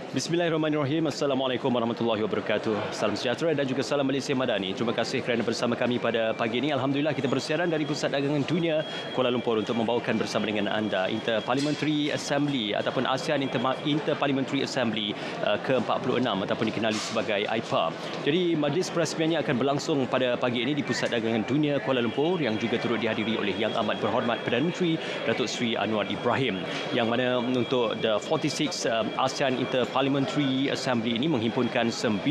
Bismillahirrahmanirrahim. Assalamualaikum warahmatullahi wabarakatuh. Salam sejahtera dan juga salam Malaysia Madani. Terima kasih kerana bersama kami pada pagi ini. Alhamdulillah kita bersiaran dari Pusat Dagangan Dunia Kuala Lumpur untuk membawakan bersama dengan anda Inter-Parliamentary Assembly ataupun ASEAN Inter-Parliamentary Assembly ke-46 ataupun dikenali sebagai Aipa. Jadi majlis perasmiannya akan berlangsung pada pagi ini di Pusat Dagangan Dunia Kuala Lumpur yang juga turut dihadiri oleh Yang Amat Berhormat Perdana Menteri Datuk Seri Anwar Ibrahim, yang mana untuk the 46 ASEAN Inter-Parliamentary Assembly ini menghimpunkan 9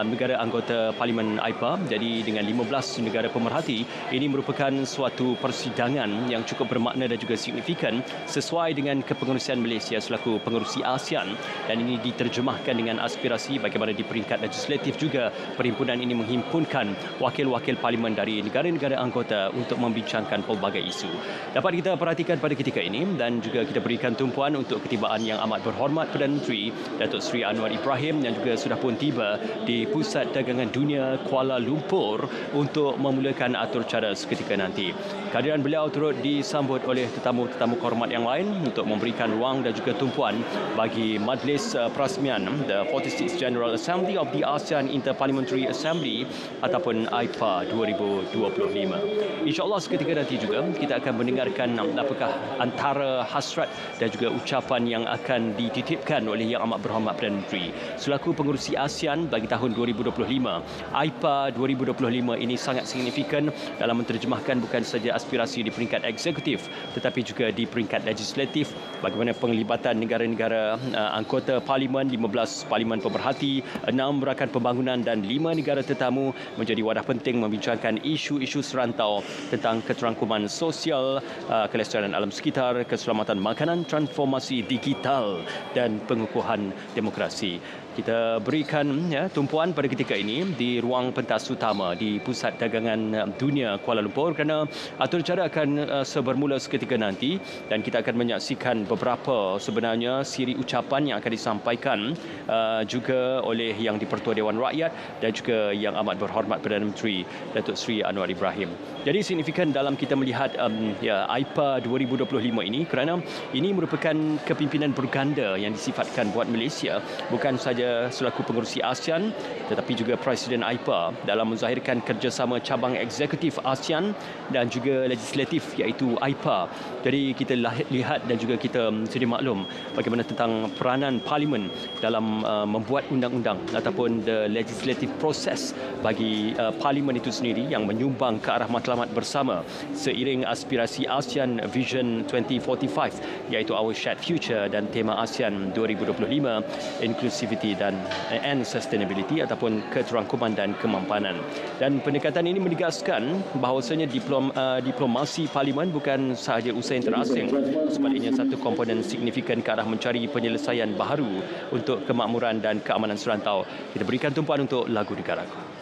negara anggota Parlimen Aipa. Jadi dengan 15 negara pemerhati, ini merupakan suatu persidangan yang cukup bermakna dan juga signifikan sesuai dengan kepengerusian Malaysia selaku pengerusi ASEAN, dan ini diterjemahkan dengan aspirasi bagaimana di peringkat legislatif juga perhimpunan ini menghimpunkan wakil-wakil parlimen dari negara-negara anggota untuk membincangkan pelbagai isu. Dapat kita perhatikan pada ketika ini dan juga kita berikan tumpuan untuk ketibaan Yang Amat Berhormat Perdana Menteri Datuk Seri Anwar Ibrahim yang juga sudah pun tiba di Pusat Dagangan Dunia Kuala Lumpur untuk memulakan atur cara seketika nanti. Kehadiran beliau turut disambut oleh tetamu-tetamu kehormat yang lain untuk memberikan ruang dan juga tumpuan bagi majlis perasmian the 46th General Assembly of the ASEAN Inter-Parliamentary Assembly ataupun Aipa 2025. InsyaAllah seketika nanti juga kita akan mendengarkan apakah antara hasrat dan juga ucapan yang akan dititipkan oleh Yang Amat Berhormat Perdana Menteri selaku pengerusi ASEAN bagi tahun 2025. Aipa 2025 ini sangat signifikan dalam menterjemahkan bukan saja aspirasi di peringkat eksekutif tetapi juga di peringkat legislatif, bagaimana penglibatan negara-negara anggota parlimen, 15 parlimen pemerhati, 6 rakan pembangunan dan 5 negara tetamu menjadi wadah penting membincangkan isu-isu serantau tentang keterangkuman sosial, kelestarian alam sekitar, keselamatan makanan, transformasi digital dan pengukuhan demokrasi. Kita berikan tumpuan pada ketika ini di ruang pentas utama di Pusat Dagangan Dunia Kuala Lumpur kerana atur cara akan bermula seketika nanti, dan kita akan menyaksikan beberapa sebenarnya siri ucapan yang akan disampaikan juga oleh Yang di-Pertua Dewan Rakyat dan juga Yang Amat Berhormat Perdana Menteri Datuk Seri Anwar Ibrahim. Jadi signifikan dalam kita melihat Aipa 2025 ini kerana ini merupakan kepimpinan berganda yang disifatkan buat Malaysia, bukan saja selaku pengerusi ASEAN tetapi juga Presiden Aipa dalam menzahirkan kerjasama cabang eksekutif ASEAN dan juga legislatif iaitu Aipa. Jadi kita lihat dan juga kita sedia maklum bagaimana tentang peranan parlimen dalam membuat undang-undang ataupun the legislative process bagi parlimen itu sendiri yang menyumbang ke arah matlamat bersama seiring aspirasi ASEAN Vision 2045 iaitu Our Shared Future dan tema ASEAN 2025 Inclusivity dan Sustainability ataupun keterangkuman dan kemampanan. Dan pendekatan ini menegaskan bahawasanya diplomasi parlimen bukan sahaja usaha terasing, sebaliknya satu komponen signifikan ke arah mencari penyelesaian baharu untuk kemakmuran dan keamanan serantau. Kita berikan tumpuan untuk lagu negaraku.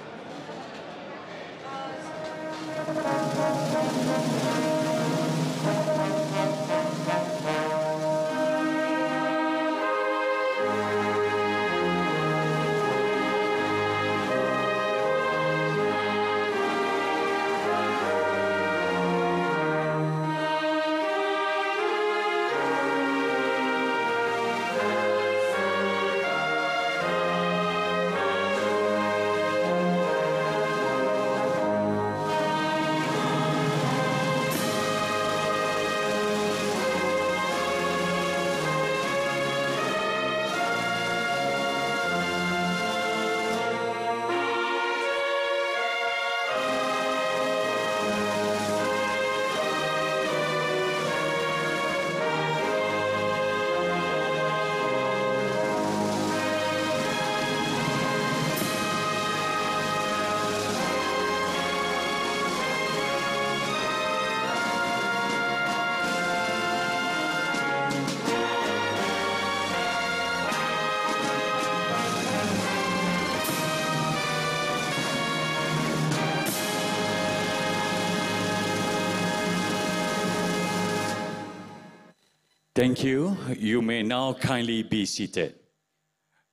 Thank you. You may now kindly be seated.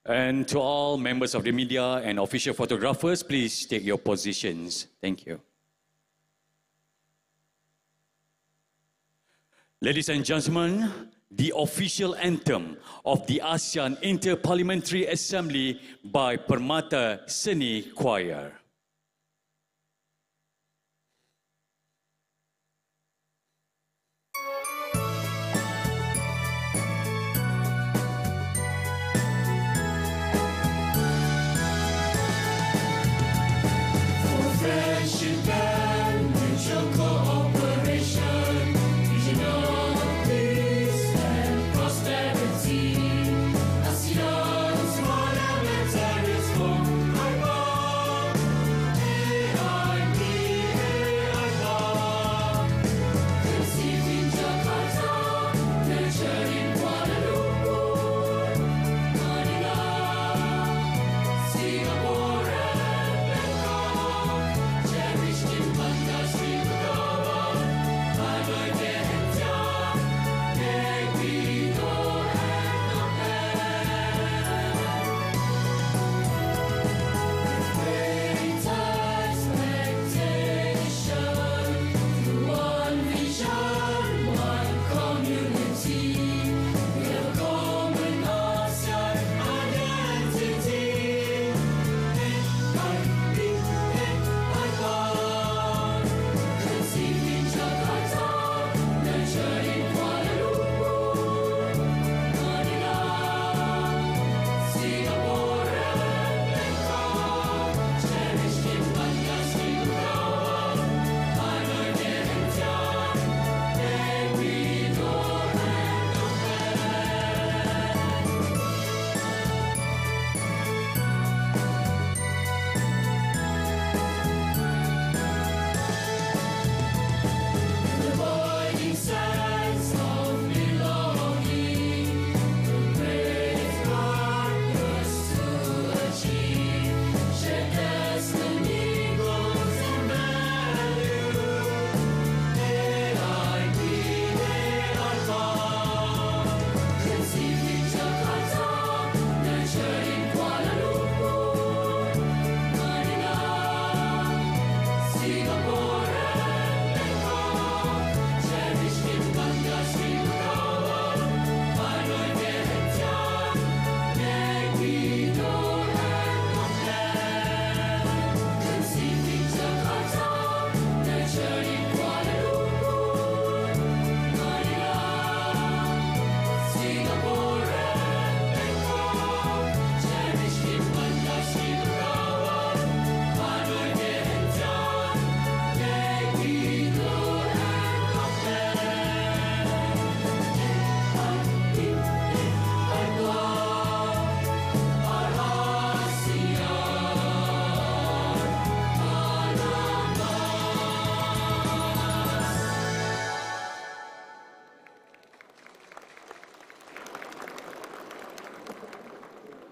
And to all members of the media and official photographers, please take your positions. Thank you. Ladies and gentlemen, the official anthem of the ASEAN Inter-Parliamentary Assembly by Permata Seni Choir.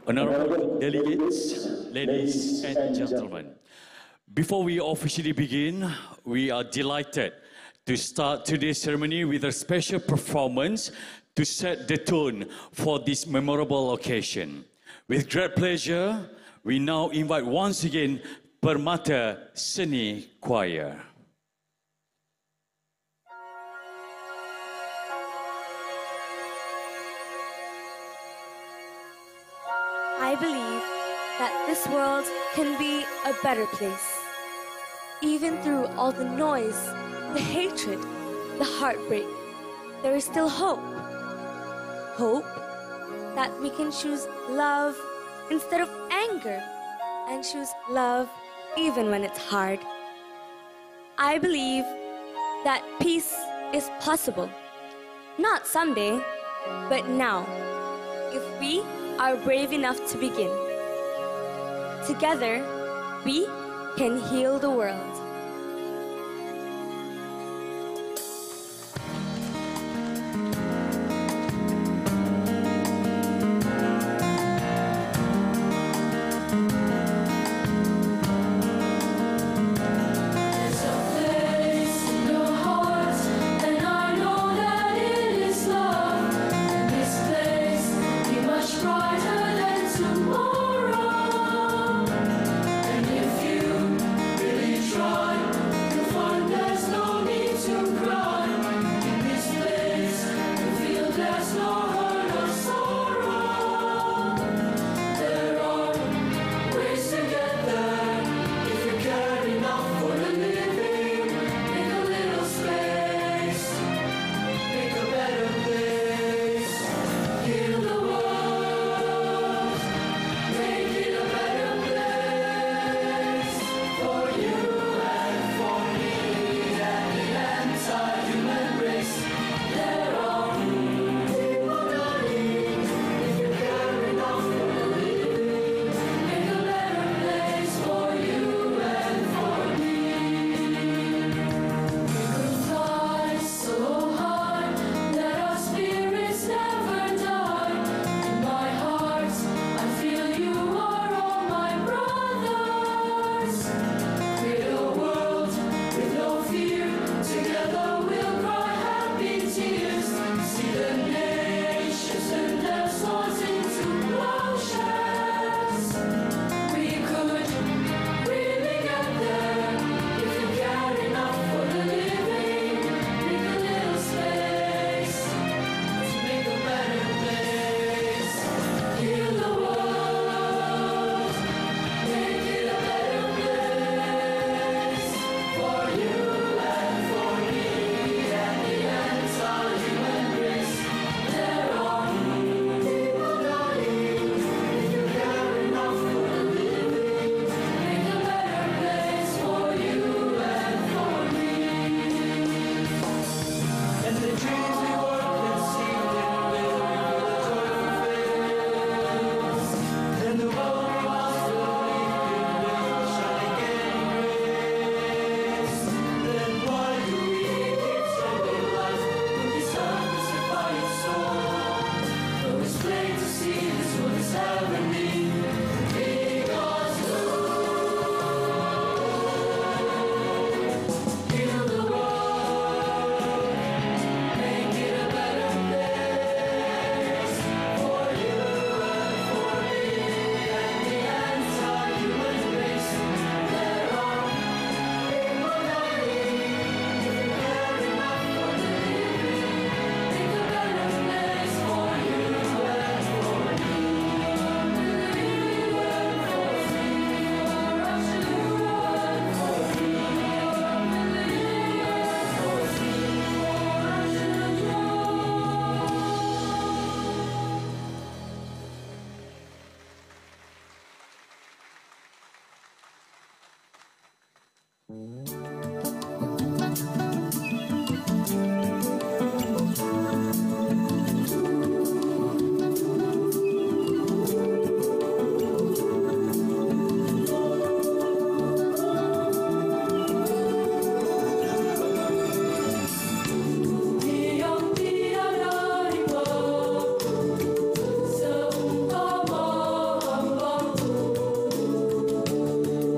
Honorable delegates, ladies and gentlemen, before we officially begin, we are delighted to start today's ceremony with a special performance to set the tone for this memorable occasion. With great pleasure, we now invite once again Permata Seni Choir. I believe that this world can be a better place. Even through all the noise, the hatred, the heartbreak, there is still hope. Hope that we can choose love instead of anger and choose love even when it's hard. I believe that peace is possible. Not someday, but now, if we are brave enough to begin. Together, we can heal the world. Try.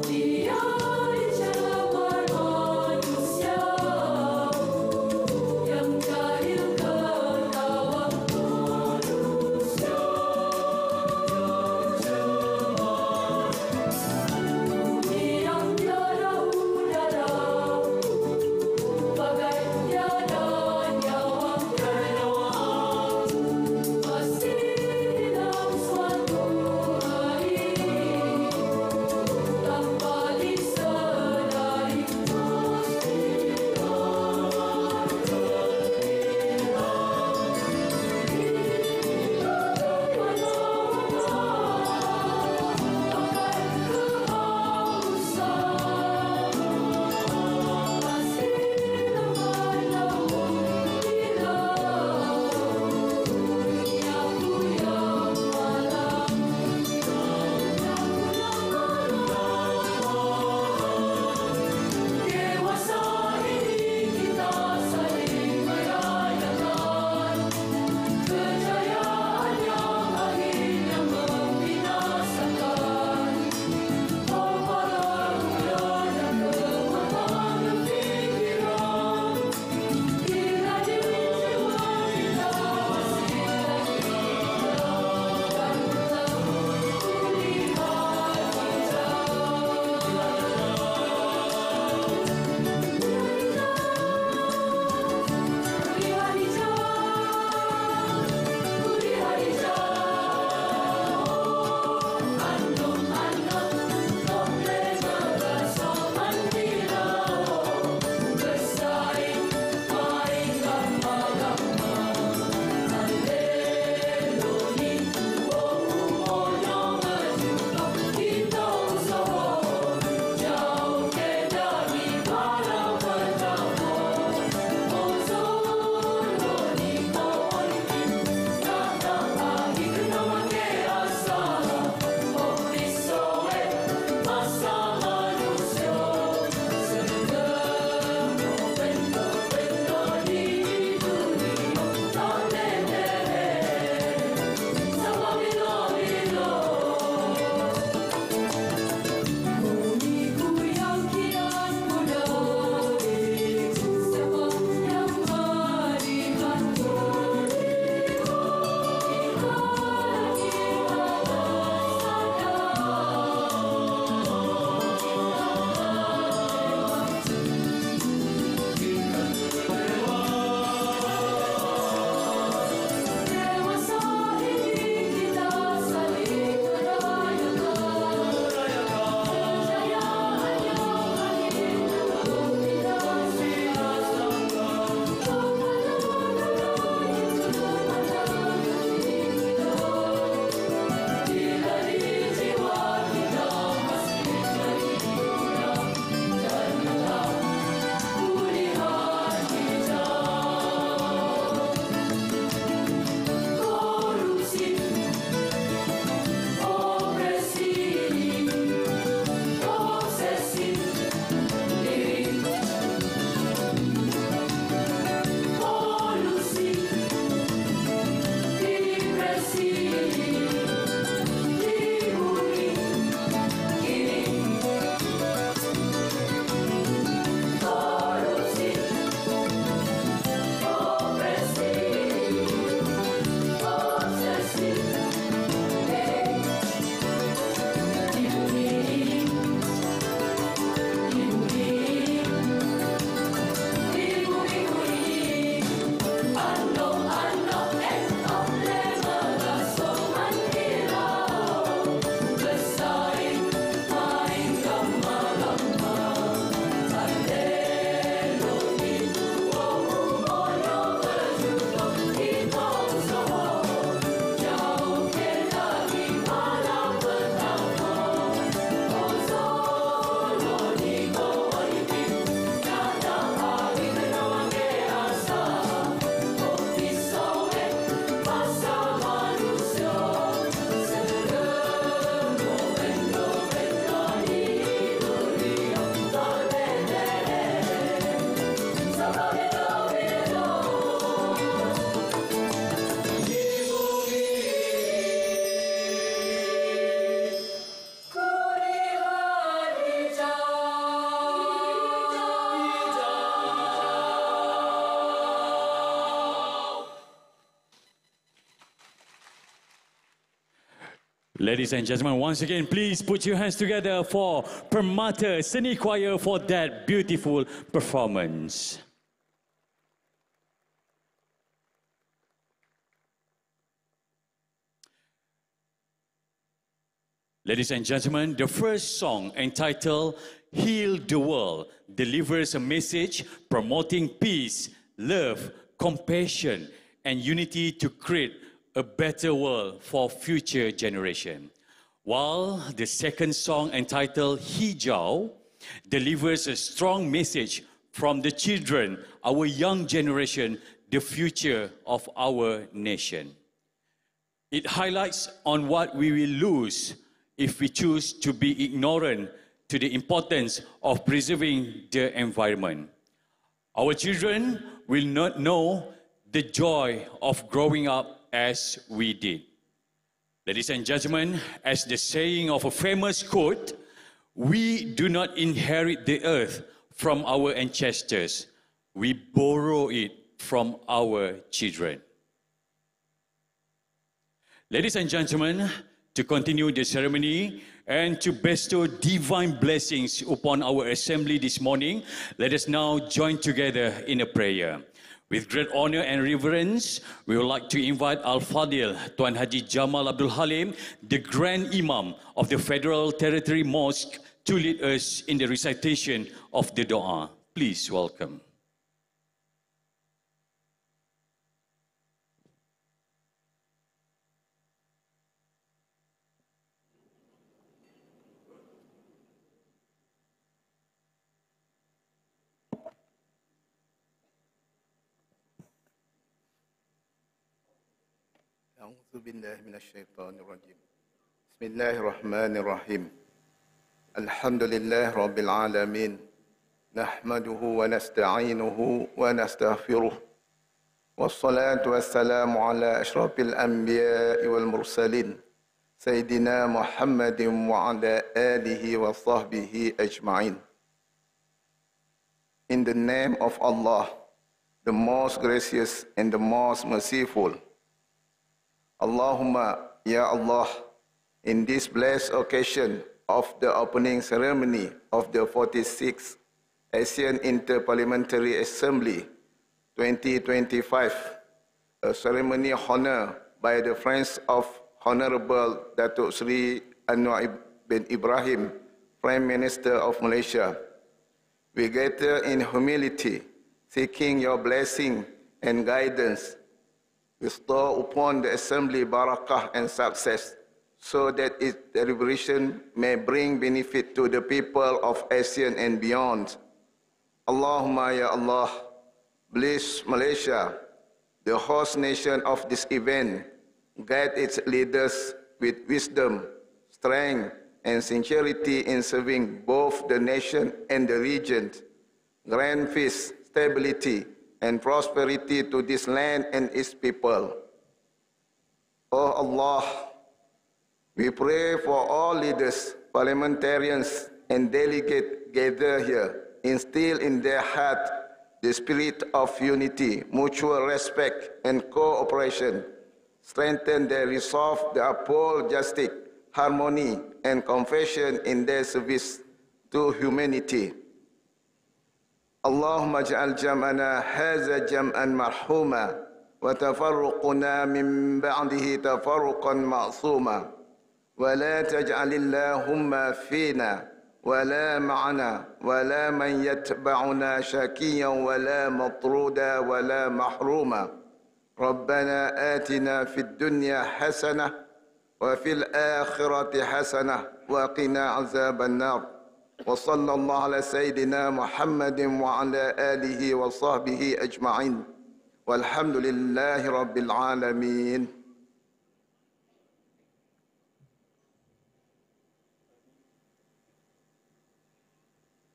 Dia di cawan Ladies and gentlemen, once again, please put your hands together for Permata Seni Choir for that beautiful performance. Ladies and gentlemen, the first song entitled Heal the World delivers a message promoting peace, love, compassion, and unity to create a better world for future generation. While the second song entitled Hijau delivers a strong message from the children, our young generation, the future of our nation. It highlights on what we will lose if we choose to be ignorant to the importance of preserving the environment. Our children will not know the joy of growing up as we did. Ladies and gentlemen, as the saying of a famous quote, we do not inherit the earth from our ancestors, we borrow it from our children. Ladies and gentlemen, to continue the ceremony and to bestow divine blessings upon our assembly this morning, let us now join together in a prayer. With great honor and reverence, we would like to invite Al-Fadil Tuan Haji Jamal Abdul Halim, the Grand Imam of the Federal Territory Mosque, to lead us in the recitation of the Dua. Please welcome. أعوذ بالله من الشيطان الرجيم بسم الله الرحمن الرحيم الحمد لله رب العالمين نحمده ونستعينه ونستغفره والصلاة والسلام على أشرف الأنبياء والمرسلين سيدنا محمد وعلى آله وصحبه أجمعين. In the name of Allah, the most gracious and the most merciful. Allahumma, Ya Allah, in this blessed occasion of the opening ceremony of the 46th Asian Interparliamentary Assembly 2025, a ceremony honored by the friends of Honorable Datuk Sri Anwar bin Ibrahim, Prime Minister of Malaysia. We gather in humility, seeking your blessing and guidance. Bestow upon the Assembly barakah and success, so that its deliberation may bring benefit to the people of ASEAN and beyond. Allahumma ya Allah, bless Malaysia, the host nation of this event, guide its leaders with wisdom, strength, and sincerity in serving both the nation and the region. Grant peace, stability, and prosperity to this land and its people. Oh Allah, we pray for all leaders, parliamentarians, and delegates gathered here, instill in their heart the spirit of unity, mutual respect, and cooperation. Strengthen their resolve to uphold justice, harmony, and compassion in their service to humanity. اللهم اجعل جمعنا هذا جمعا مرحوما وتفرقنا من بعده تفرقا معصوما ولا تجعل اللهم فينا ولا معنا ولا من يتبعنا شقيا ولا مطرودا ولا محروما ربنا آتنا في الدنيا حسنة وفي الآخرة حسنة وقنا عذاب النار وصلى الله على سيدنا محمد وعلى آله وصحبه أجمعين والحمد لله رب العالمين.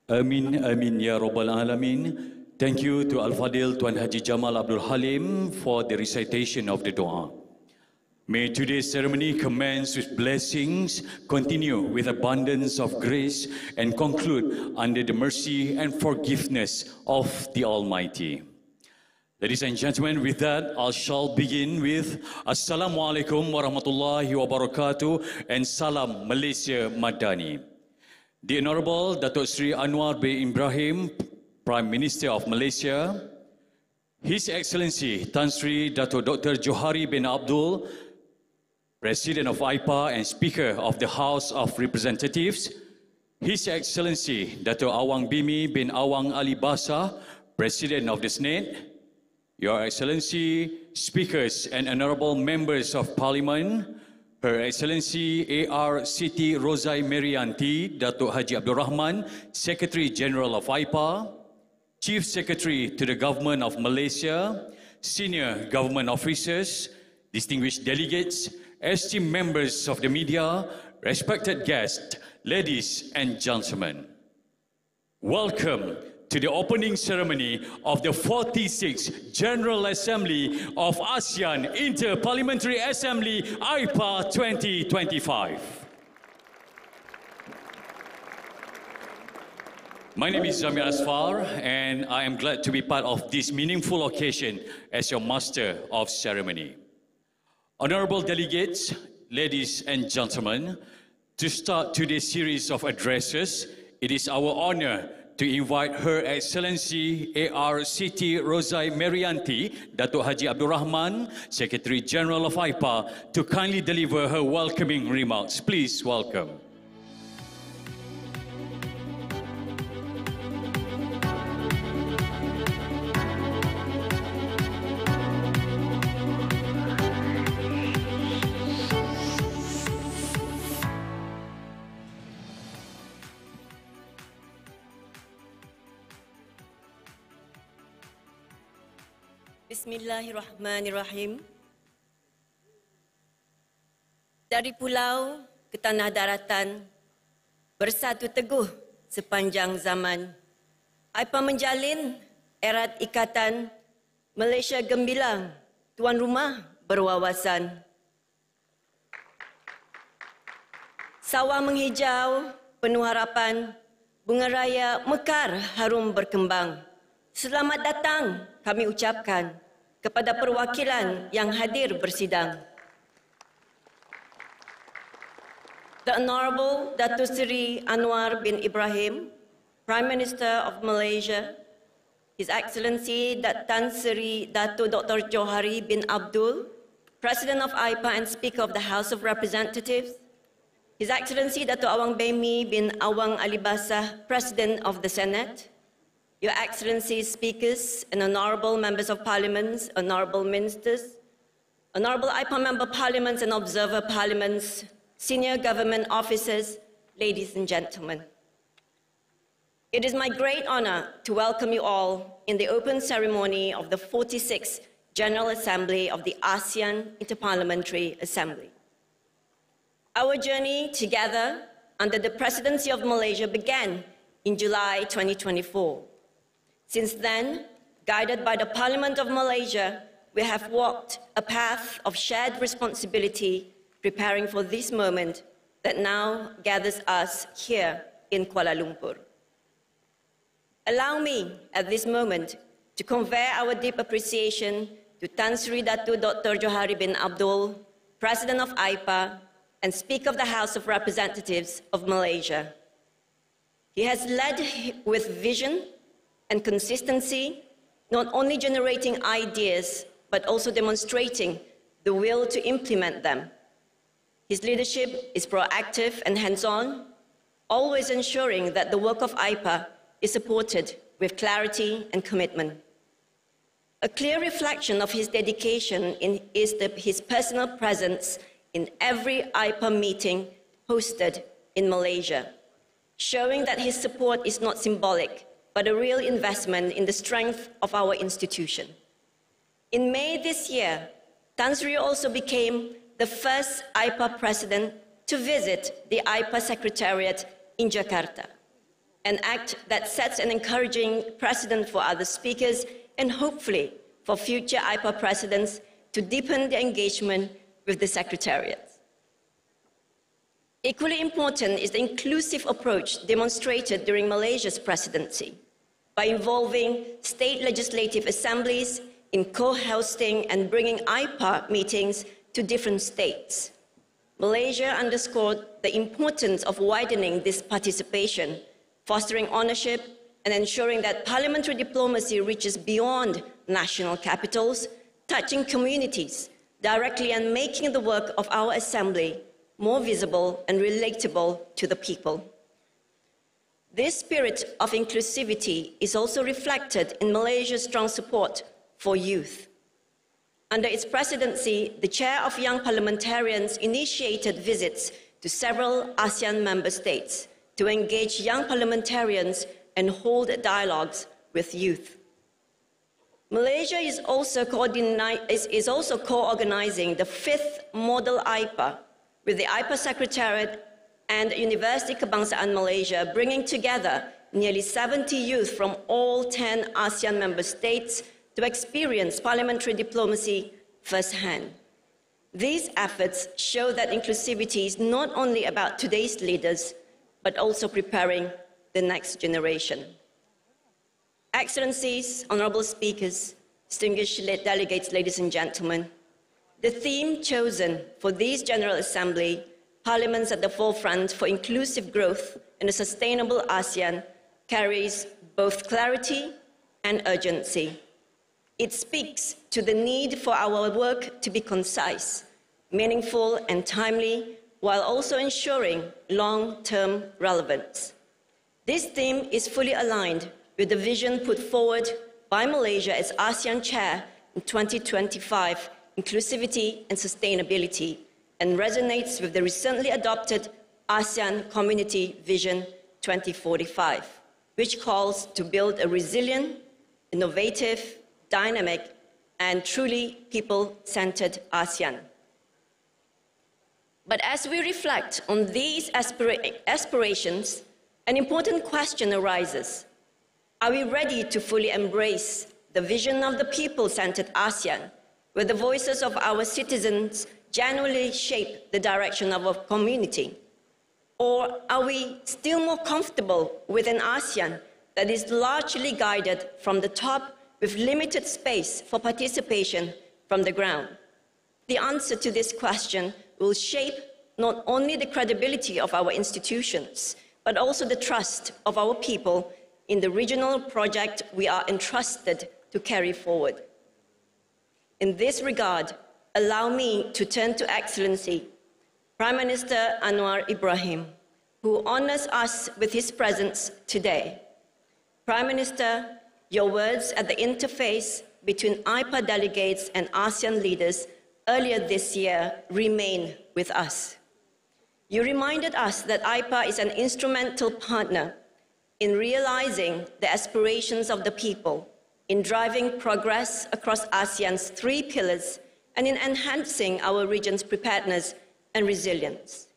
Amin, amin, ya Rabbal Alamin. Thank you to Al-Fadil Tuan Haji Jamal Abdul Halim for the recitation of the dua. May today's ceremony commence with blessings, continue with abundance of grace, and conclude under the mercy and forgiveness of the Almighty. Ladies and gentlemen, with that, I shall begin with Assalamualaikum warahmatullahi wabarakatuh and Salam Malaysia Madani. The Honorable Datuk Seri Anwar bin Ibrahim, Prime Minister of Malaysia, His Excellency Tan Sri Datuk Dr. Johari bin Abdul, President of Aipa and Speaker of the House of Representatives, His Excellency Datuk Awang Bimi bin Awang Ali Basa, President of the Senate, Your Excellency, Speakers and Honourable Members of Parliament, Her Excellency A.R. Siti Rozai Merianti, Datuk Haji Abdul Rahman, Secretary General of Aipa, Chief Secretary to the Government of Malaysia, Senior Government Officers, distinguished delegates, esteemed members of the media, respected guests, ladies and gentlemen. Welcome to the opening ceremony of the 46th General Assembly of ASEAN Inter-Parliamentary Assembly, Aipa 2025. My name is Zamir Asfar, and I am glad to be part of this meaningful occasion as your Master of Ceremony. Honorable delegates, ladies and gentlemen, to start today's series of addresses, it is our honor to invite Her Excellency A.R. Siti Rozai Merianti, Datuk Haji Abdul Rahman, Secretary General of Aipa, to kindly deliver her welcoming remarks. Please welcome. Bismillahirrahmanirrahim. Dari pulau ke tanah daratan, bersatu teguh sepanjang zaman, Aipa menjalin erat ikatan, Malaysia gemilang, tuan rumah berwawasan. Sawah menghijau, penuh harapan, bunga raya mekar harum berkembang. Selamat datang kami ucapkan kepada perwakilan yang hadir bersidang. The Honourable Datuk Seri Anwar bin Ibrahim, Prime Minister of Malaysia, His Excellency Tan Sri Datuk Dr. Johari bin Abdul, President of Aipa and Speaker of the House of Representatives, His Excellency Datuk Awang Bimi bin Awang Ali Basa, President of the Senate, Your Excellencies, Speakers and Honourable Members of Parliament, Honourable Ministers, Honourable Aipa Member Parliaments and Observer Parliaments, Senior Government Officers, ladies and gentlemen. It is my great honour to welcome you all in the open ceremony of the 46th General Assembly of the ASEAN Inter-Parliamentary Assembly. Our journey together under the presidency of Malaysia began in July 2024. Since then, guided by the Parliament of Malaysia, we have walked a path of shared responsibility, preparing for this moment that now gathers us here in Kuala Lumpur. Allow me, at this moment, to convey our deep appreciation to Tan Sri Datuk Dr. Johari bin Abdul, President of Aipa and Speaker of the House of Representatives of Malaysia. He has led with vision and consistency, not only generating ideas, but also demonstrating the will to implement them. His leadership is proactive and hands-on, always ensuring that the work of Aipa is supported with clarity and commitment. A clear reflection of his dedication is his personal presence in every Aipa meeting hosted in Malaysia, showing that his support is not symbolic, but a real investment in the strength of our institution. In May this year, Tan Sri also became the first Aipa president to visit the Aipa Secretariat in Jakarta, an act that sets an encouraging precedent for other speakers and hopefully for future Aipa presidents to deepen their engagement with the Secretariat. Equally important is the inclusive approach demonstrated during Malaysia's presidency by involving state legislative assemblies in co-hosting and bringing Aipa meetings to different states. Malaysia underscored the importance of widening this participation, fostering ownership, and ensuring that parliamentary diplomacy reaches beyond national capitals, touching communities directly and making the work of our Assembly more visible and relatable to the people. This spirit of inclusivity is also reflected in Malaysia's strong support for youth. Under its presidency, the chair of young parliamentarians initiated visits to several ASEAN member states to engage young parliamentarians and hold dialogues with youth. Malaysia is also co-organizing the 5th Model Aipa with the Aipa Secretariat and University Kebangsaan Malaysia, bringing together nearly 70 youth from all 10 ASEAN member states to experience parliamentary diplomacy firsthand. These efforts show that inclusivity is not only about today's leaders, but also preparing the next generation. Excellencies, honorable speakers, distinguished delegates, ladies and gentlemen, the theme chosen for this General Assembly, Parliaments at the Forefront for Inclusive Growth and a Sustainable ASEAN, carries both clarity and urgency. It speaks to the need for our work to be concise, meaningful and timely, while also ensuring long-term relevance. This theme is fully aligned with the vision put forward by Malaysia as ASEAN Chair in 2025, Inclusivity and Sustainability, and resonates with the recently adopted ASEAN Community Vision 2045, which calls to build a resilient, innovative, dynamic, and truly people-centered ASEAN. But as we reflect on these aspirations, an important question arises. Are we ready to fully embrace the vision of the people-centered ASEAN, where the voices of our citizens genuinely shape the direction of our community? Or are we still more comfortable with an ASEAN that is largely guided from the top with limited space for participation from the ground? The answer to this question will shape not only the credibility of our institutions, but also the trust of our people in the regional project we are entrusted to carry forward. In this regard, allow me to turn to Excellency Prime Minister Anwar Ibrahim, who honors us with his presence today. Prime Minister, your words at the interface between Aipa delegates and ASEAN leaders earlier this year remain with us. You reminded us that Aipa is an instrumental partner in realizing the aspirations of the people, in driving progress across ASEAN's 3 pillars, and in enhancing our region's preparedness and resilience.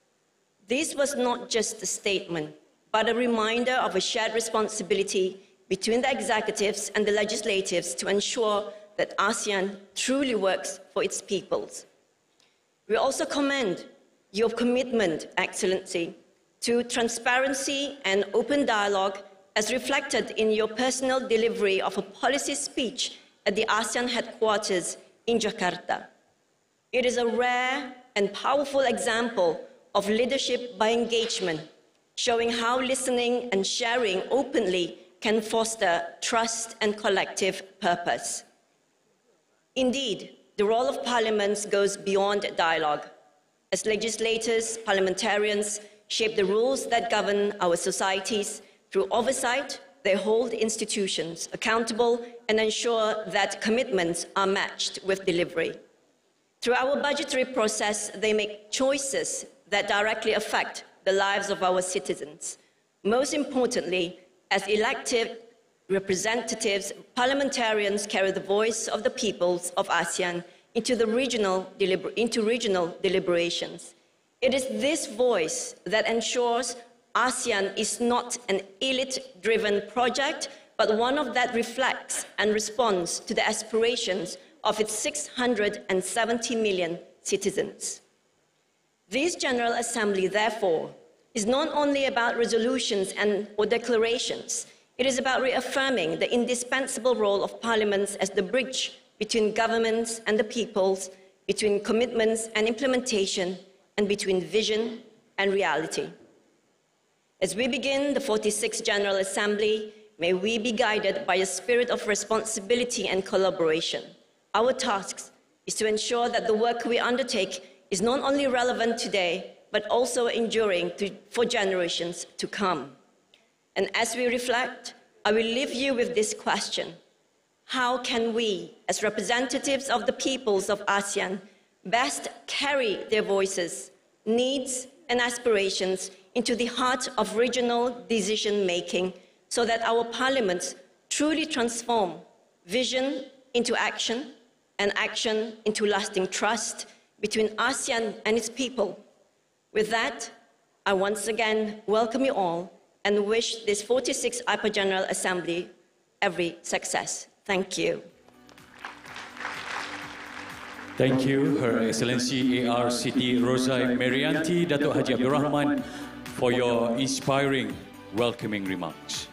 This was not just a statement, but a reminder of a shared responsibility between the executives and the legislatives to ensure that ASEAN truly works for its peoples. We also commend your commitment, Excellency, to transparency and open dialogue as reflected in your personal delivery of a policy speech at the ASEAN headquarters in Jakarta. It is a rare and powerful example of leadership by engagement, showing how listening and sharing openly can foster trust and collective purpose. Indeed, the role of parliaments goes beyond dialogue. As legislators, parliamentarians shape the rules that govern our societies. Through oversight, they hold institutions accountable and ensure that commitments are matched with delivery. Through our budgetary process, they make choices that directly affect the lives of our citizens. Most importantly, as elected representatives, parliamentarians carry the voice of the peoples of ASEAN into regional deliberations. It is this voice that ensures ASEAN is not an elite-driven project, but one that reflects and responds to the aspirations of its 670 million citizens. This General Assembly, therefore, is not only about resolutions or declarations. It is about reaffirming the indispensable role of parliaments as the bridge between governments and the peoples, between commitments and implementation, and between vision and reality. As we begin the 46th General Assembly, may we be guided by a spirit of responsibility and collaboration. Our task is to ensure that the work we undertake is not only relevant today, but also enduring for generations to come. And as we reflect, I will leave you with this question. How can we, as representatives of the peoples of ASEAN, best carry their voices, needs, and aspirations into the heart of regional decision-making so that our parliaments truly transform vision into action and action into lasting trust between ASEAN and its people? With that, I once again welcome you all and wish this 46th Aipa General Assembly every success. Thank you. Thank you, Her Excellency A.R. Siti Rozai Merianti, Datuk Haji Abdul Rahman, for your inspiring, welcoming remarks.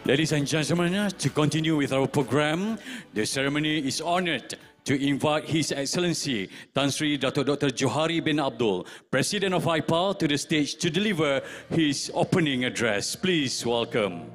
Ladies and gentlemen, to continue with our program, the ceremony is honored to invite His Excellency Tan Sri Dato' Dr. Johari bin Abdul, President of Aipa, to the stage to deliver his opening address. Please welcome.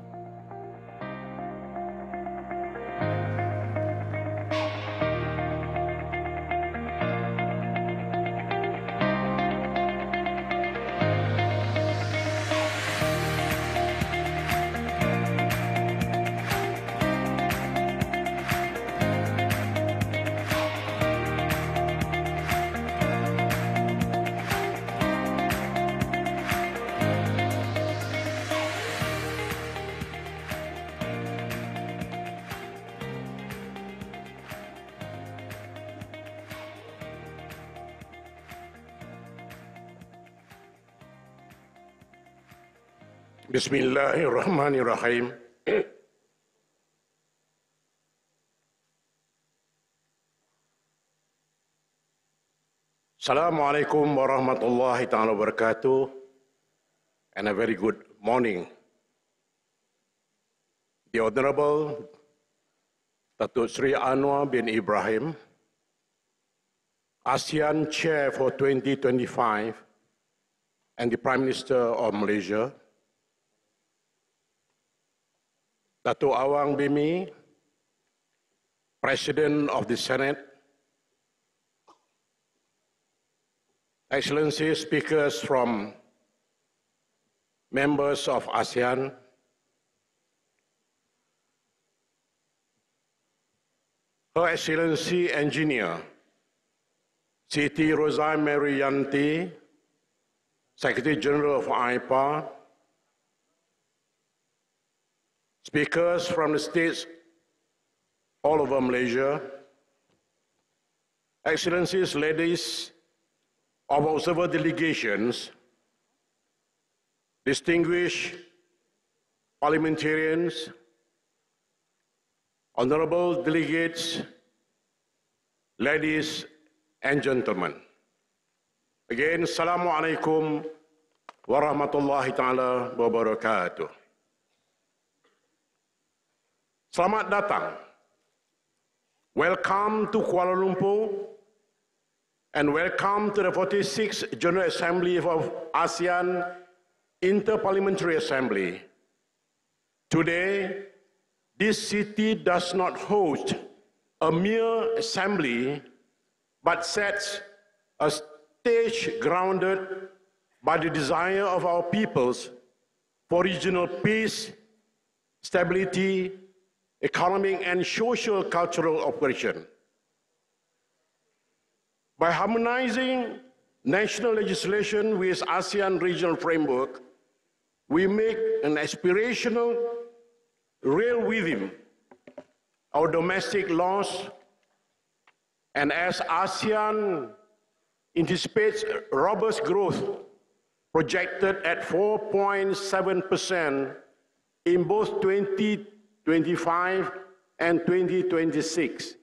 Bismillahirrahmanirrahim. Assalamualaikum warahmatullahi ta'ala wabarakatuh, and a very good morning. The Honorable Datuk Sri Anwar bin Ibrahim, ASEAN Chair for 2025 and the Prime Minister of Malaysia, Datuk Awang Bimi, President of the Senate, Excellency speakers from members of ASEAN, Her Excellency Engineer Siti Rozai Merianti, Secretary General of Aipa, speakers from the states all over Malaysia, Excellencies, ladies of observer delegations, distinguished parliamentarians, honorable delegates, ladies and gentlemen. Again, Assalamualaikum warahmatullahi ta'ala wabarakatuh. Selamat datang. Welcome to Kuala Lumpur and welcome to the 46th General Assembly of ASEAN Interparliamentary Assembly. Today, this city does not host a mere assembly, but sets a stage grounded by the desire of our peoples for regional peace, stability, economic and social cultural operation. By harmonizing national legislation with ASEAN regional framework, we make an aspirational real rhythm our domestic laws, and as ASEAN anticipates robust growth projected at 4.7% in both 2025 and 2026,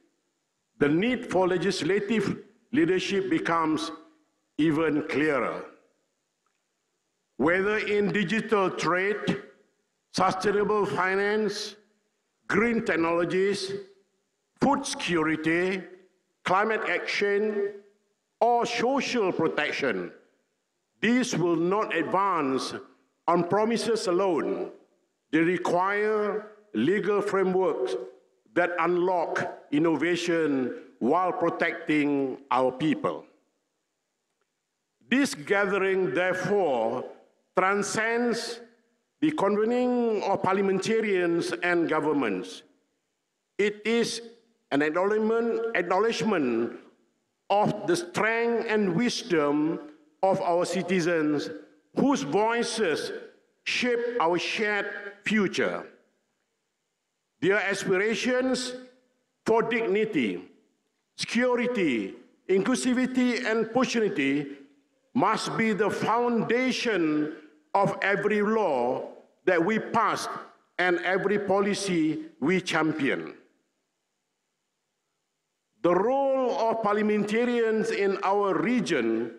the need for legislative leadership becomes even clearer. whether in digital trade, sustainable finance, green technologies, food security, climate action, or social protection. These will not advance on promises alone. They require legal frameworks that unlock innovation while protecting our people. This gathering, therefore, transcends the convening of parliamentarians and governments. It is an acknowledgement of the strength and wisdom of our citizens whose voices shape our shared future. Their aspirations for dignity, security, inclusivity, and opportunity must be the foundation of every law that we pass and every policy we champion. The role of parliamentarians in our region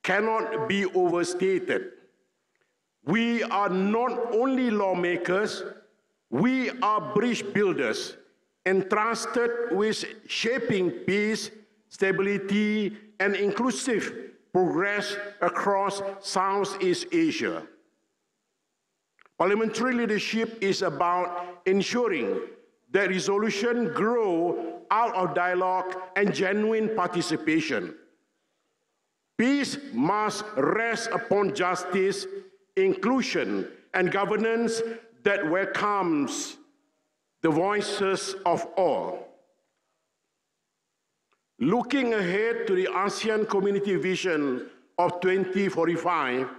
cannot be overstated. We are not only lawmakers, we are bridge builders entrusted with shaping peace, stability, and inclusive progress across Southeast Asia. Parliamentary leadership is about ensuring that resolutions grow out of dialogue and genuine participation. Peace must rest upon justice, inclusion, and governance that welcomes the voices of all. Looking ahead to the ASEAN Community Vision of 2045,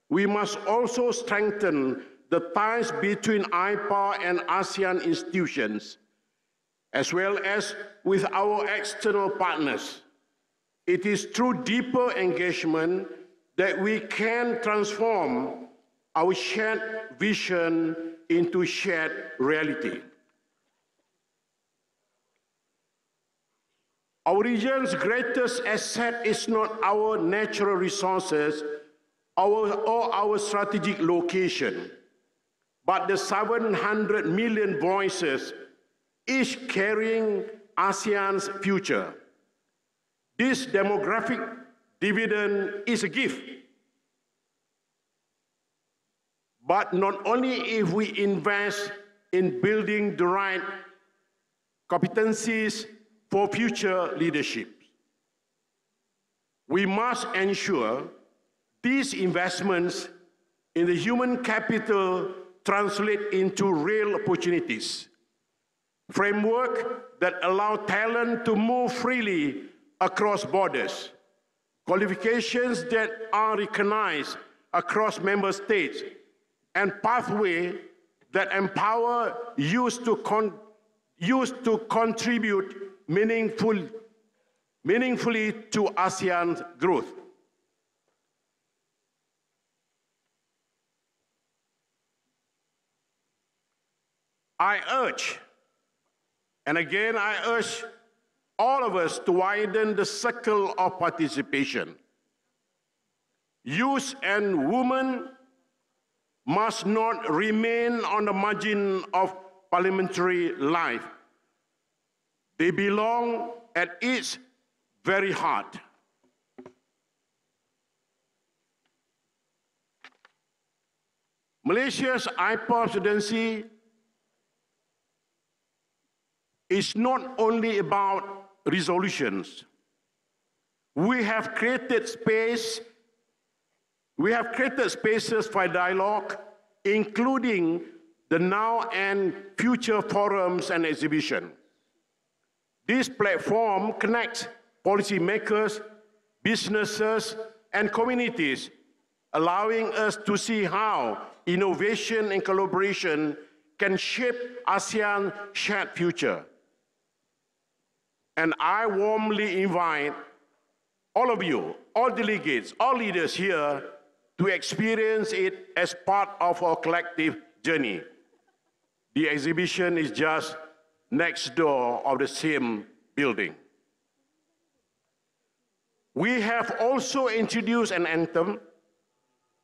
we must also strengthen the ties between Aipa and ASEAN institutions, as well as with our external partners. It is through deeper engagement that we can transform our shared vision into shared reality. Our region's greatest asset is not our natural resources or our strategic location, but the 700 million voices, each carrying ASEAN's future. This demographic dividend is a gift. But not only if we invest in building the right competencies for future leadership, we must ensure these investments in the human capital translate into real opportunities, framework that allow talent to move freely across borders, qualifications that are recognized across member states, and pathways that empower youth to contribute meaningfully to ASEAN's growth. I urge, and again I urge all of us to widen the circle of participation. Youth and women must not remain on the margin of parliamentary life. They belong at its very heart. Malaysia's Aipa presidency is not only about resolutions. We have created spaces for dialogue, including the now and future forums and exhibitions. This platform connects policymakers, businesses, and communities, allowing us to see how innovation and collaboration can shape ASEAN's shared future. And I warmly invite all of you, all delegates, all leaders here to experience it as part of our collective journey. The exhibition is just next door of the same building. We have also introduced an anthem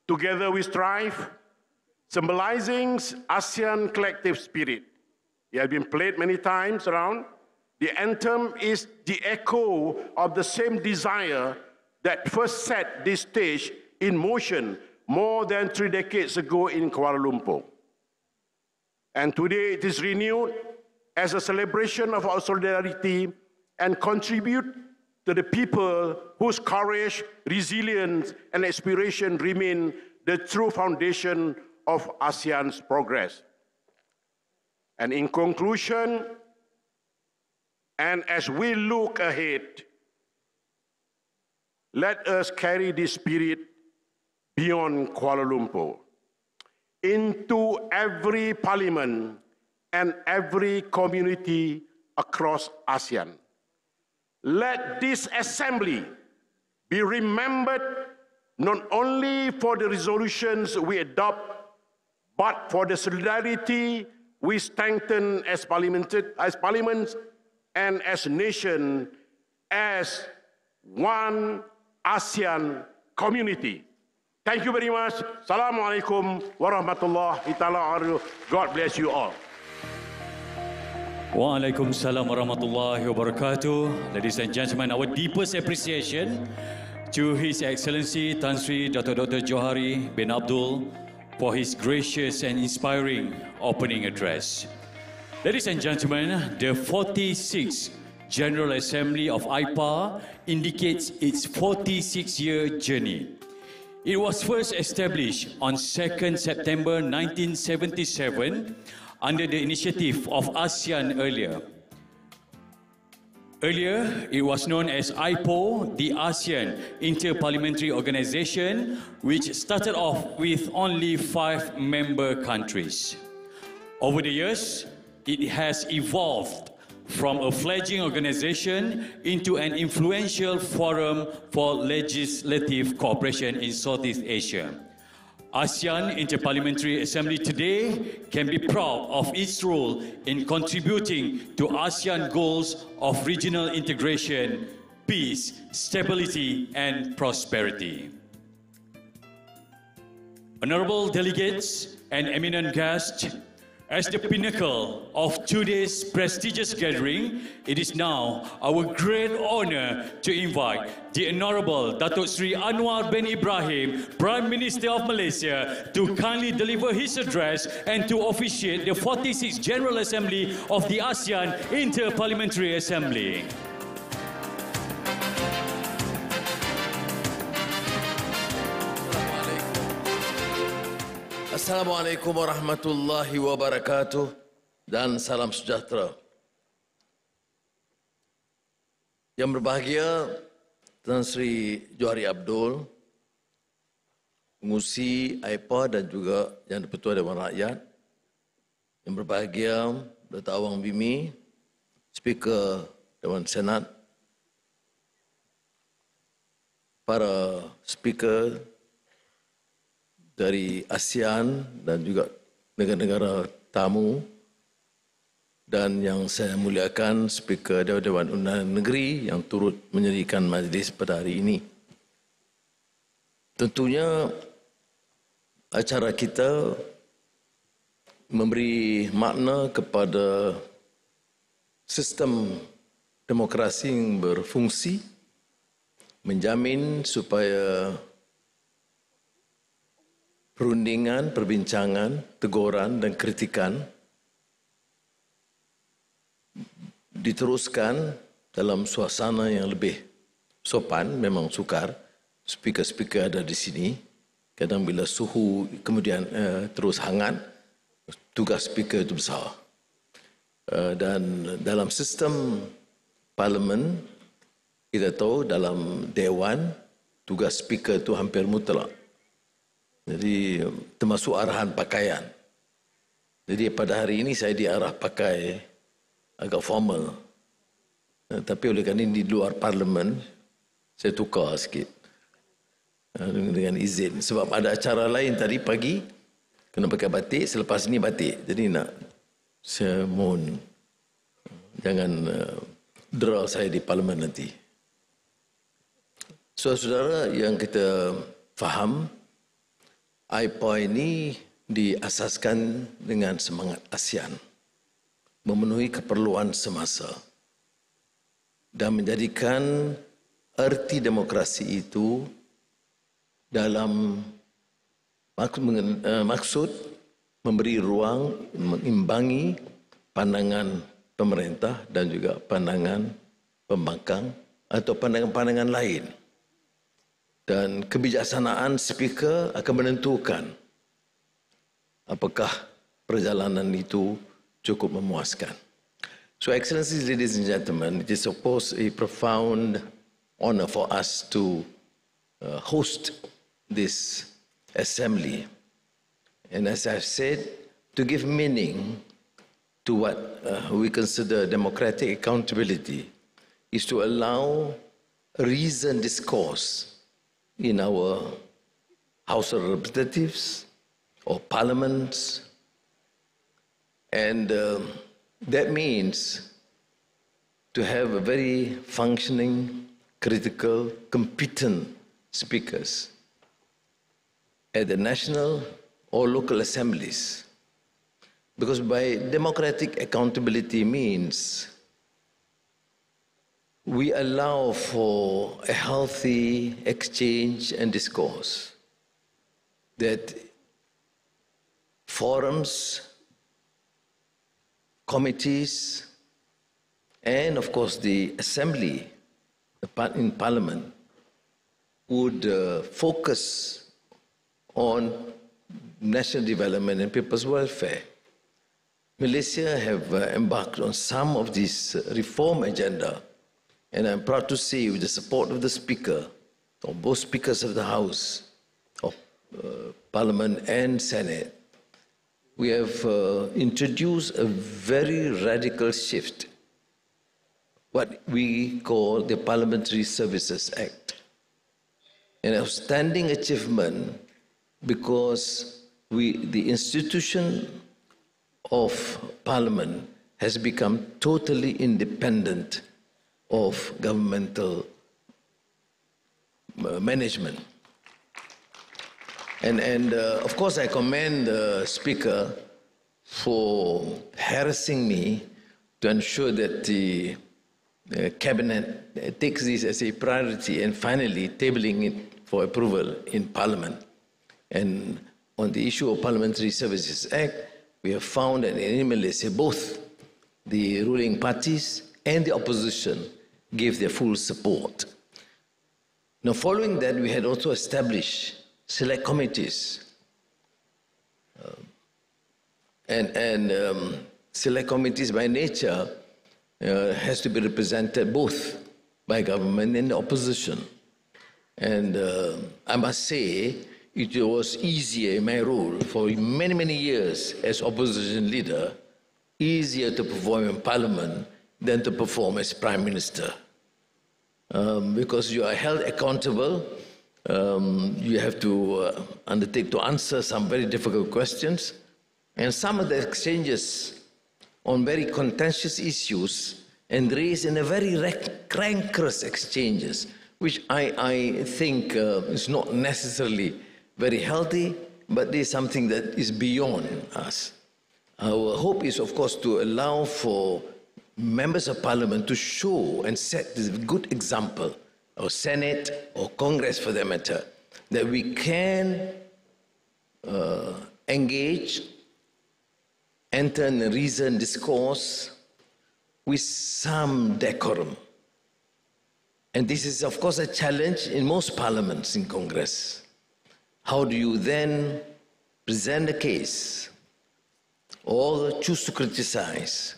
to Together we strive, symbolizing ASEAN collective spirit. It has been played many times around. The anthem is the echo of the same desire that first set this stage in motion more than 3 decades ago in Kuala Lumpur. And today it is renewed as a celebration of our solidarity and contribute to the people whose courage, resilience, and aspiration remain the true foundation of ASEAN's progress. And in conclusion, and as we look ahead, let us carry this spirit beyond Kuala Lumpur into every parliament and every community across ASEAN. Let this assembly be remembered not only for the resolutions we adopt, but for the solidarity we strengthen as parliaments and as nation, as one ASEAN community. Thank you very much. Assalamualaikum warahmatullahi ta'ala. God bless you all. Waalaikumsalam warahmatullahi wabarakatuh. Ladies and gentlemen, our deepest appreciation to His Excellency Tan Sri Dr. Johari bin Abdul for his gracious and inspiring opening address. Ladies and gentlemen, the 46th General Assembly of Aipa indicates its 46-year journey. It was first established on 2nd September 1977 under the initiative of ASEAN earlier. Earlier, it was known as AIPO, the ASEAN Inter-Parliamentary Organization, which started off with only 5 member countries. Over the years, it has evolved from a fledgling organization into an influential forum for legislative cooperation in Southeast Asia. ASEAN Inter-Parliamentary Assembly today can be proud of its role in contributing to ASEAN goals of regional integration, peace, stability, and prosperity. Honorable delegates and eminent guests, as the pinnacle of today's prestigious gathering, it is now our great honor to invite the Honorable Datuk Sri Anwar bin Ibrahim, Prime Minister of Malaysia, to kindly deliver his address and to officiate the 46th General Assembly of the ASEAN Inter-Parliamentary Assembly. Assalamualaikum warahmatullahi wabarakatuh dan salam sejahtera. Yang berbahagia Tan Sri Johari Abdul, Pengurusi Aipa dan juga Yang di-Pertua Dewan Rakyat. Yang berbahagia Datuk Awang Bimi, Speaker Dewan Senat, para speaker dari ASEAN dan juga negara-negara tamu, dan yang saya muliakan Speaker Dewan Undangan Negeri yang turut menyerikan majlis pada hari ini. Tentunya acara kita memberi makna kepada sistem demokrasi yang berfungsi, menjamin supaya perundingan, perbincangan, teguran dan kritikan diteruskan dalam suasana yang lebih sopan. Memang sukar, speaker-speaker ada di sini. Kadang bila suhu kemudian terus hangat, tugas speaker itu besar. Dan dalam sistem parlimen, kita tahu dalam dewan, tugas speaker itu hampir mutlak. Jadi termasuk arahan pakaian. Jadi pada hari ini saya diarah pakai agak formal. Tapi oleh kerana ini di luar parlimen, saya tukar sikit dengan izin. Sebab ada acara lain tadi pagi, kena pakai batik, selepas ini batik. Jadi nak saya mohon jangan draw saya di parlimen nanti. Saudara-saudara yang kita faham, Aipa ini diasaskan dengan semangat ASEAN, memenuhi keperluan semasa dan menjadikan erti demokrasi itu dalam maksud memberi ruang, mengimbangi pandangan pemerintah dan juga pandangan pembangkang atau pandangan-pandangan lain. Dan kebijaksanaan speaker akan menentukan apakah perjalanan itu cukup memuaskan. So, Excellencies, ladies and gentlemen, it is of course a profound honor for us to host this assembly. And as I've said, to give meaning to what we consider democratic accountability is to allow reasoned discourse in our House of Representatives or parliaments. And that means to have a very functioning, critical, competent speakers at the national or local assemblies. Because by democratic accountability means we allow for a healthy exchange and discourse, that forums, committees, and of course the assembly in parliament would focus on national development and people's welfare. Malaysia have embarked on some of this reform agenda, and I'm proud to say, with the support of the Speaker, or both Speakers of the House, of Parliament and Senate, we have introduced a very radical shift, what we call the Parliamentary Services Act. An outstanding achievement because the institution of Parliament has become totally independent of governmental management. And of course, I commend the Speaker for harassing me to ensure that the Cabinet takes this as a priority and finally tabling it for approval in Parliament. And on the issue of Parliamentary Services Act, we have found that in Malaysia, both the ruling parties and the opposition gave their full support. Now, following that, we had also established select committees. Select committees by nature has to be represented both by government and the opposition. And I must say, it was easier in my role for many, many years as opposition leader, easier to perform in Parliament than to perform as Prime Minister. Because you are held accountable, you have to undertake to answer some very difficult questions, and some of the exchanges on very contentious issues and raised in a very rancorous exchanges, which I think is not necessarily very healthy, but is something that is beyond us. Our hope is, of course, to allow for members of Parliament to show and set this good example, or Senate or Congress for that matter, that we can engage, enter in a reasoned discourse with some decorum. And this is, of course, a challenge in most parliaments in Congress. How do you then present a case or choose to criticize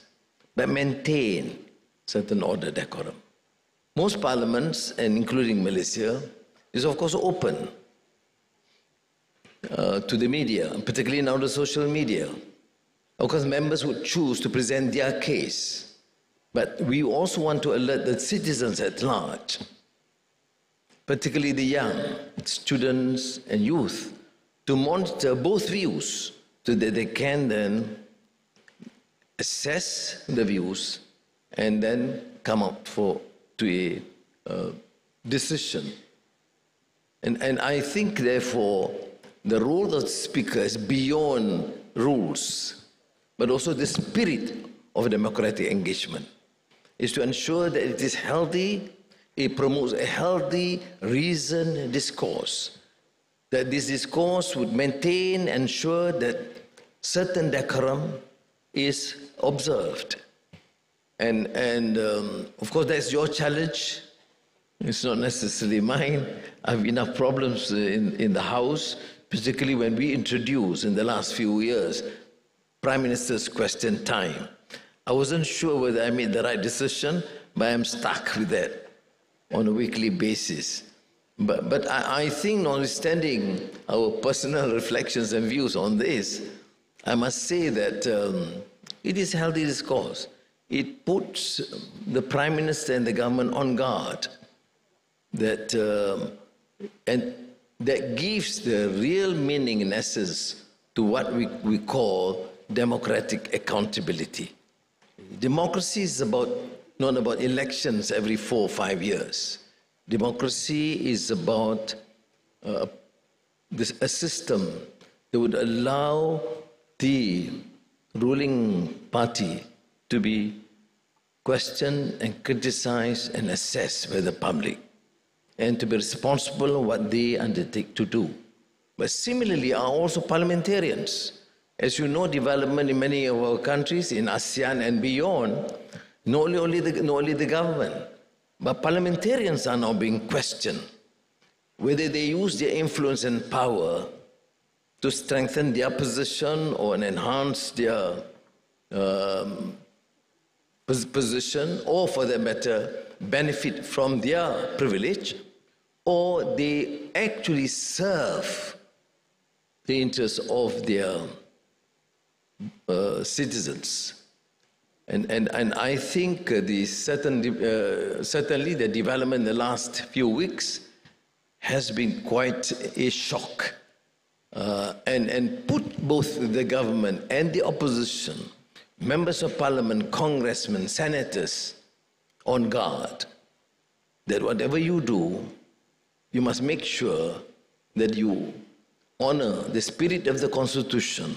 but maintain certain order, decorum? Most parliaments, and including Malaysia, is of course open to the media, particularly now the social media. Of course, members would choose to present their case, but we also want to alert the citizens at large, particularly the young, students and youth, to monitor both views so that they can then assess the views and then come up to a decision. And I think, therefore, the role of the speaker is beyond rules, but also the spirit of democratic engagement, is to ensure that it is healthy, it promotes a healthy, reasoned discourse, that this discourse would maintain, ensure that certain decorum is observed. And of course, that's your challenge. It's not necessarily mine. I have enough problems in the House, particularly when we introduced in the last few years Prime Minister's question time. I wasn't sure whether I made the right decision, but I'm stuck with that on a weekly basis. But I think, notwithstanding our personal reflections and views on this, I must say that it is healthy discourse. It puts the Prime Minister and the government on guard, and that gives the real meaning, in essence, to what we call democratic accountability. Democracy is not about elections every 4 or 5 years. Democracy is about a system that would allow the ruling party to be questioned and criticized and assessed by the public, and to be responsible for what they undertake to do. But similarly are also parliamentarians. As you know, development in many of our countries, in ASEAN and beyond, not only the government, but parliamentarians are now being questioned, whether they use their influence and power to strengthen their position or enhance their position, or for that matter, benefit from their privilege, or they actually serve the interests of their citizens. And I think certainly the development in the last few weeks has been quite a shock, and put both the government and the opposition, members of parliament, congressmen, senators, on guard, that whatever you do, you must make sure that you honor the spirit of the Constitution,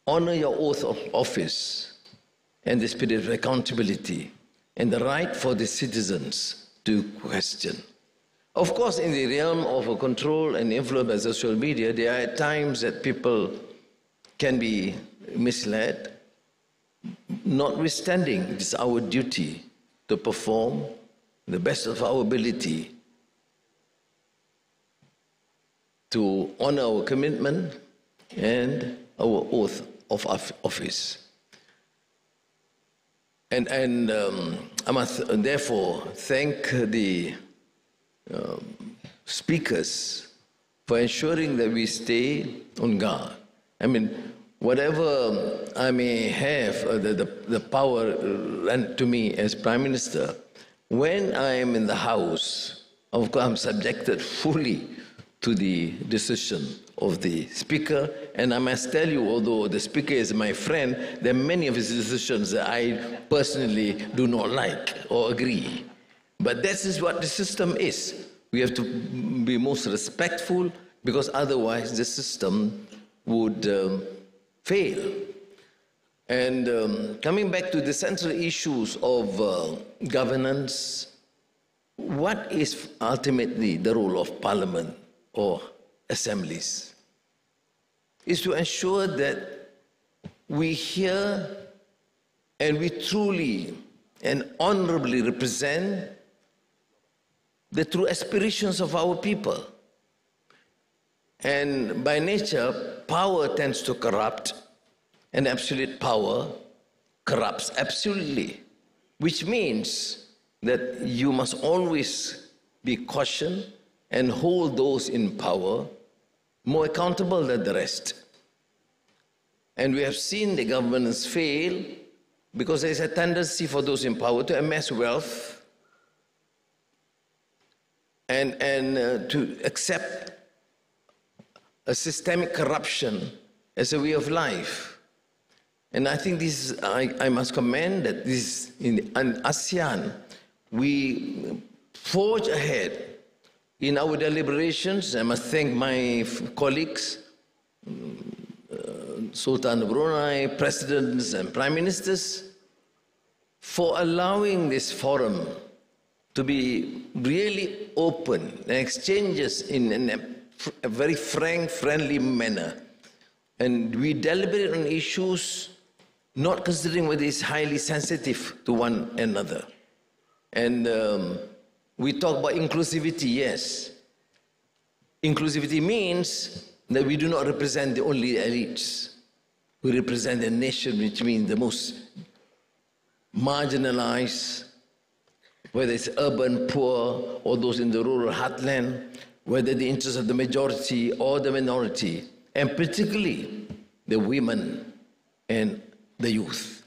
honor your oath of office, and the spirit of accountability, and the right for the citizens to question. Of course, in the realm of control and influence by social media, there are times that people can be misled. Notwithstanding, it is our duty to perform the best of our ability to honor our commitment and our oath of office. And I must therefore thank the speakers for ensuring that we stay on guard. I mean, whatever I may have the power lent to me as Prime Minister, when I am in the House, of course I'm subjected fully to the decision of the Speaker, and I must tell you, although the Speaker is my friend, there are many of his decisions that I personally do not like or agree. But this is what the system is. We have to be most respectful, because otherwise the system would fail. And coming back to the central issues of governance, what is ultimately the role of Parliament or assemblies? Is to ensure that we hear and we truly and honorably represent the true aspirations of our people. And by nature, power tends to corrupt, and absolute power corrupts absolutely, which means that you must always be cautious and hold those in power more accountable than the rest. And we have seen the governments fail because there is a tendency for those in power to amass wealth and to accept a systemic corruption as a way of life. And I think this, I must commend that this in ASEAN, we forge ahead in our deliberations, I must thank my colleagues, Sultan of Brunei, presidents and prime ministers, for allowing this forum to be really open and exchanges in a very frank, friendly manner. And we deliberate on issues not considering whether it's highly sensitive to one another. And we talk about inclusivity, yes. Inclusivity means that we do not represent the only elites. We represent a nation, which means the most marginalized, whether it's urban poor or those in the rural heartland, whether the interests of the majority or the minority, and particularly the women and the youth.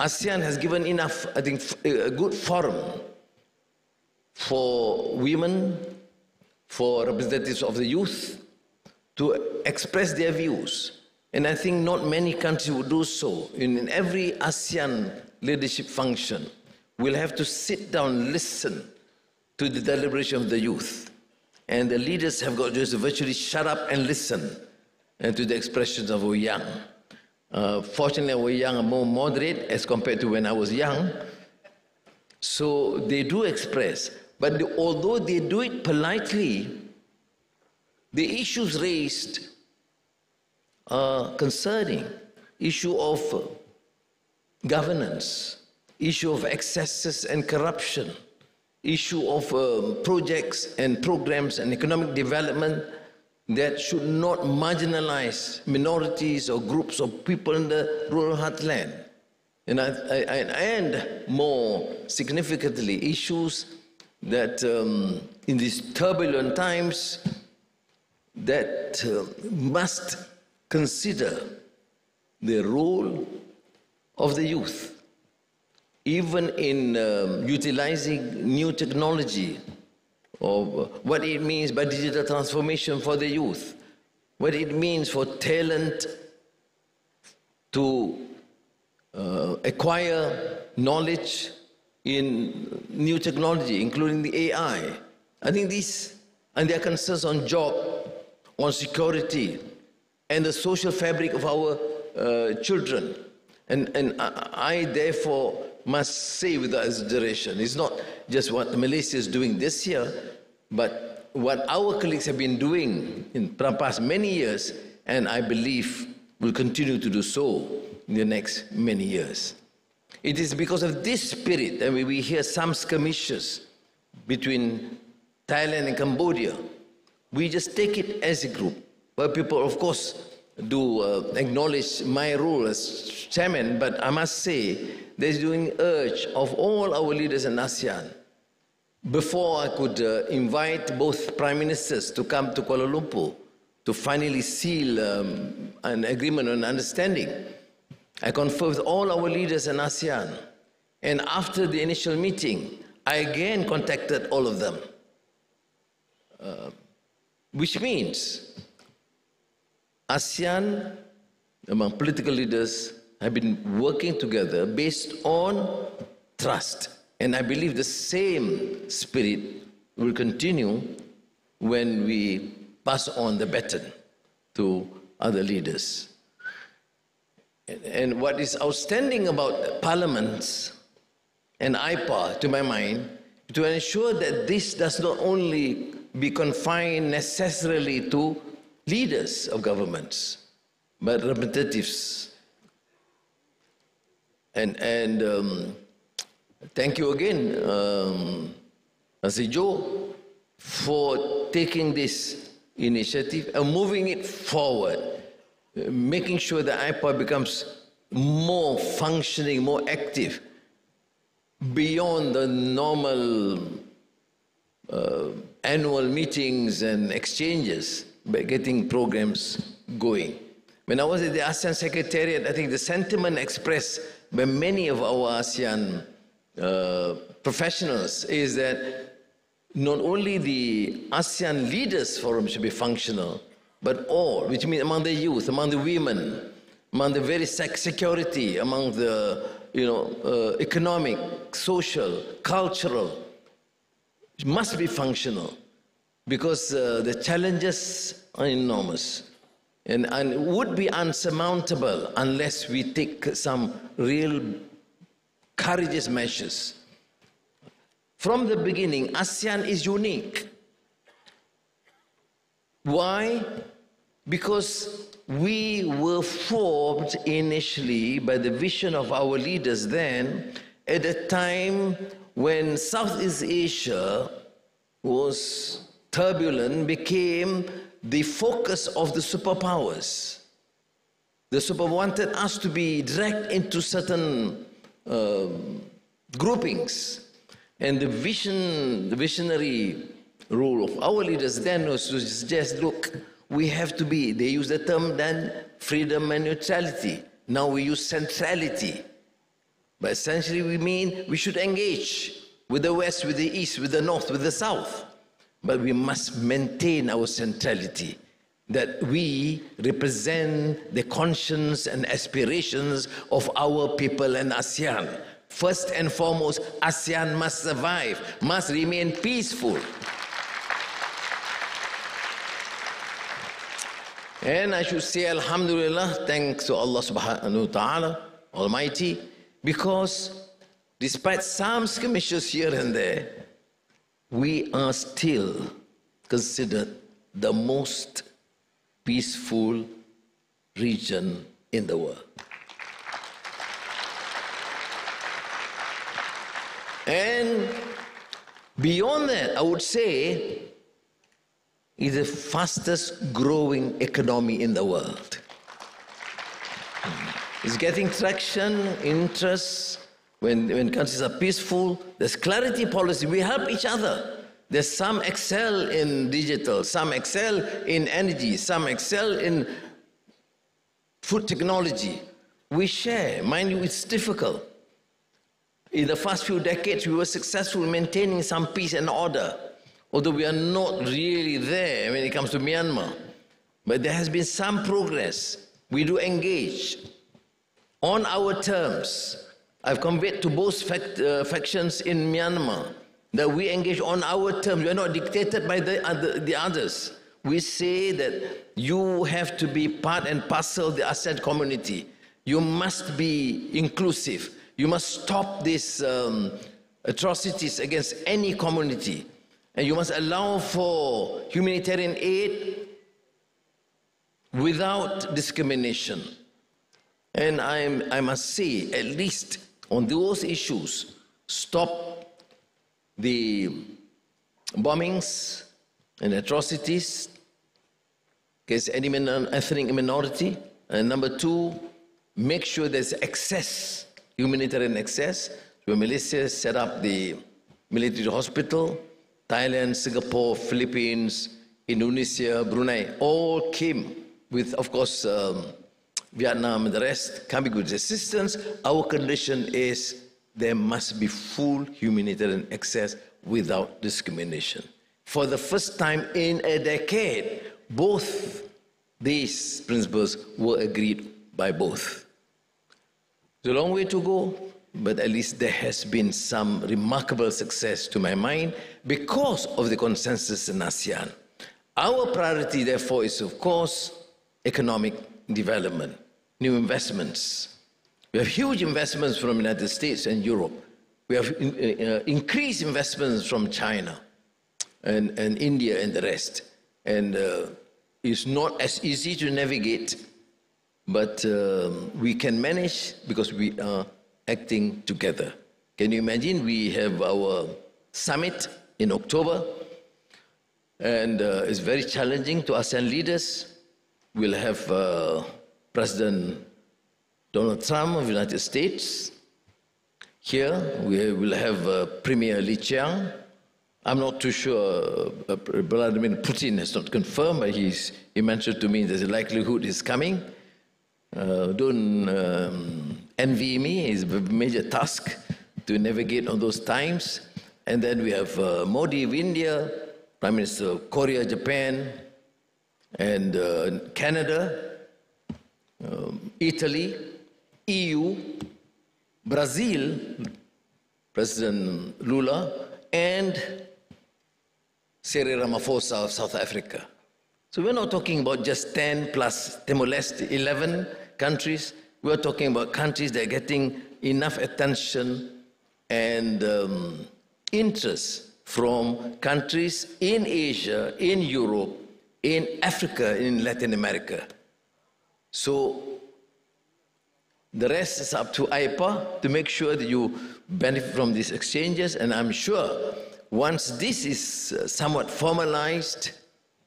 ASEAN has given enough, I think, a good forum for women, for representatives of the youth to express their views. And I think not many countries would do so. In every ASEAN leadership function, we'll have to sit down and listen to the deliberation of the youth. And the leaders have got just to virtually shut up and listen to the expressions of our young. Fortunately, our young are more moderate as compared to when I was young. So they do express. But although they do it politely, the issues raised are concerning. Issue of governance, issue of excesses and corruption, issue of projects and programs and economic development that should not marginalize minorities or groups of people in the rural heartland. And more significantly, issues that in these turbulent times that must consider the role of the youth, even in utilizing new technology, or what it means by digital transformation for the youth, what it means for talent to acquire knowledge in new technology, including the AI. I think these, and their concerns on job, on security, and the social fabric of our children. And I therefore must say without exaggeration, it's not just what Malaysia is doing this year, but what our colleagues have been doing in the past many years, and I believe will continue to do so in the next many years. It is because of this spirit that we hear some skirmishes between Thailand and Cambodia. We just take it as a group, where people, of course, do acknowledge my role as chairman, but I must say there's doing urge of all our leaders in ASEAN. Before I could invite both prime ministers to come to Kuala Lumpur to finally seal an agreement on understanding, I conferred with all our leaders in ASEAN. And after the initial meeting, I again contacted all of them. Which means ASEAN, among political leaders, have been working together based on trust. And I believe the same spirit will continue when we pass on the baton to other leaders. And what is outstanding about parliaments and Aipa, to my mind, to ensure that this does not only be confined necessarily to leaders of governments, but representatives. And thank you again, Joe, for taking this initiative and moving it forward, making sure that Aipa becomes more functioning, more active, beyond the normal annual meetings and exchanges, by getting programs going. When I was at the ASEAN Secretariat, I think the sentiment expressed by many of our ASEAN professionals is that not only the ASEAN Leaders Forum should be functional, but all, which means among the youth, among the women, among the very security, among the economic, social, cultural, it must be functional. because the challenges are enormous and would be unsurmountable unless we take some real courageous measures. From the beginning, ASEAN is unique. Why? Because we were formed initially by the vision of our leaders then, at a time when Southeast Asia was turbulent, became the focus of the superpowers. The superpowers wanted us to be dragged into certain groupings. And the visionary role of our leaders then was to suggest, look, we have to be, they use the term then, freedom and neutrality. Now we use centrality. But essentially we mean we should engage with the West, with the East, with the North, with the South. But we must maintain our centrality, that we represent the conscience and aspirations of our people and ASEAN. First and foremost, ASEAN must survive, must remain peaceful. And I should say, Alhamdulillah, thanks to Allah subhanahu wa ta'ala, Almighty, because despite some skirmishes here and there, we are still considered the most peaceful region in the world. And beyond that, I would say, is the fastest growing economy in the world. It's getting traction, interest. When countries are peaceful, there's clarity policy. We help each other. There's some excel in digital, some excel in energy, some excel in food technology. We share. Mind you, it's difficult. In the first few decades, we were successful in maintaining some peace and order, although we are not really there when it comes to Myanmar. But there has been some progress. We do engage on our terms. I've conveyed to both factions in Myanmar that we engage on our terms. We are not dictated by the others. We say that you have to be part and parcel of the ASEAN community. You must be inclusive. You must stop these atrocities against any community. And you must allow for humanitarian aid without discrimination. And I must say, at least on those issues, stop the bombings and atrocities against any ethnic minority. And number two, make sure there's access, humanitarian access. So Malaysia set up the military hospital. Thailand, Singapore, Philippines, Indonesia, Brunei, all came with, of course, Vietnam and the rest coming with assistance. Our condition is there must be full humanitarian access without discrimination. For the first time in a decade, both these principles were agreed by both. It's a long way to go, but at least there has been some remarkable success to my mind because of the consensus in ASEAN. Our priority, therefore, is, of course, economic development, new investments. We have huge investments from the United States and Europe. We have increased investments from China and India and the rest. And it's not as easy to navigate, but we can manage because we are acting together. Can you imagine? We have our summit in October, and it's very challenging to ASEAN leaders. We'll have President Donald Trump of the United States here. We will have Premier Li Qiang. I'm not too sure, Vladimir Putin has not confirmed, but he mentioned to me there's a likelihood he's coming. Don't envy me, it's a major task to navigate on those times. And then we have Modi of India, Prime Minister of Korea, Japan, and Canada, Italy, EU, Brazil, President Lula, and Cyril Ramaphosa of South Africa. So we're not talking about just 10 plus Timor-Leste, 11 countries. We're talking about countries that are getting enough attention and interest from countries in Asia, in Europe, in Africa, in Latin America. So the rest is up to Aipa to make sure that you benefit from these exchanges, and I'm sure once this is somewhat formalized,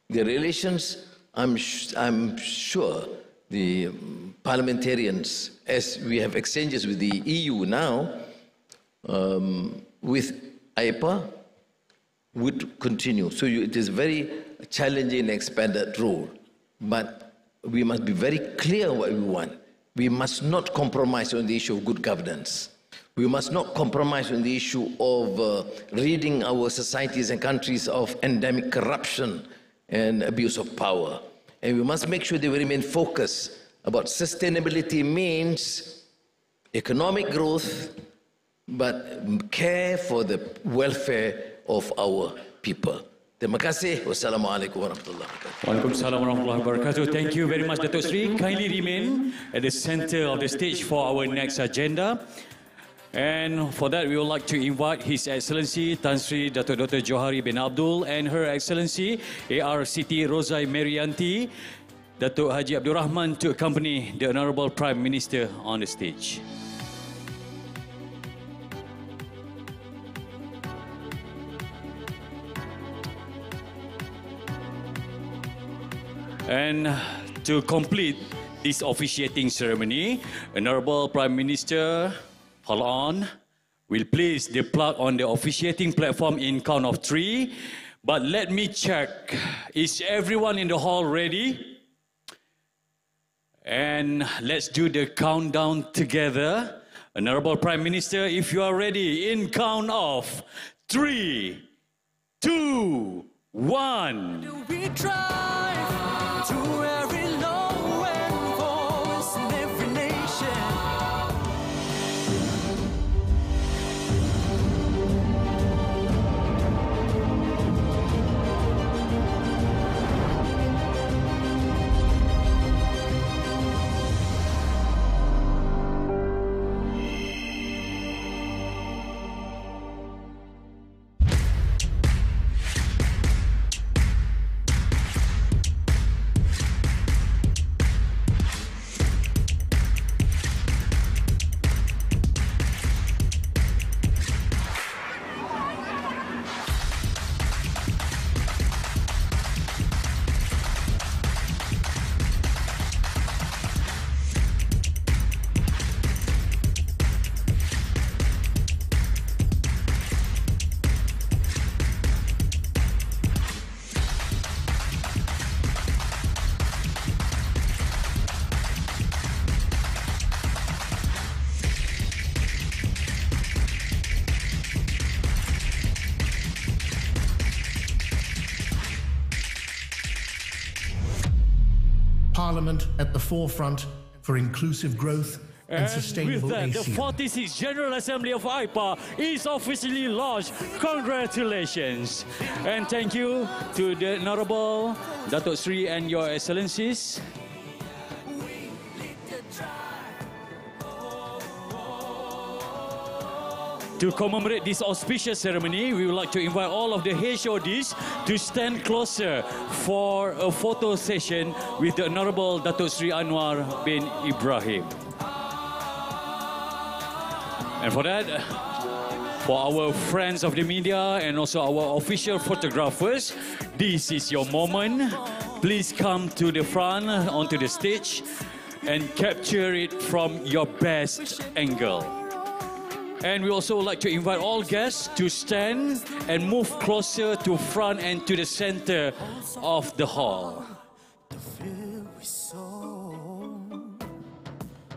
the relations, I'm sure the parliamentarians, as we have exchanges with the EU now, with Aipa, would continue. So it is very challenging, expanded role. But we must be very clear what we want. We must not compromise on the issue of good governance. We must not compromise on the issue of ridding our societies and countries of endemic corruption and abuse of power. And we must make sure that we remain focused about sustainability means economic growth, but care for the welfare of our people. Terima kasih. Wassalamualaikum warahmatullahi wabarakatuh. Waalaikumsalam warahmatullahi wabarakatuh. Thank you very much, Datuk Sri. Kindly remain at the center of the stage for our next agenda. And for that, we would like to invite His Excellency Tan Sri Datuk Dr. Johari bin Abdul and Her Excellency AR Siti Rozai Merianti, Datuk Haji Abdul Rahman, to accompany the Honourable Prime Minister on the stage. And to complete this officiating ceremony, Honourable Prime Minister, hold on, will place the plug on the officiating platform in count of 3. But let me check, is everyone in the hall ready? And let's do the countdown together. Honourable Prime Minister, if you are ready, in count of 3, 2, 1. Do we drive to every low and voice in every nation? Parliament at the forefront for inclusive growth and sustainable with that, ASEAN. the 46th General Assembly of Aipa is officially launched. Congratulations. And thank you to the Honourable Datuk Sri and Your Excellencies. To commemorate this auspicious ceremony, we would like to invite all of the HODs to stand closer for a photo session with the Honourable Datuk Sri Anwar bin Ibrahim. And for that, for our friends of the media and also our official photographers, this is your moment. Please come to the front, onto the stage, and capture it from your best angle. And we also would like to invite all guests to stand and move closer to front and to the center of the hall.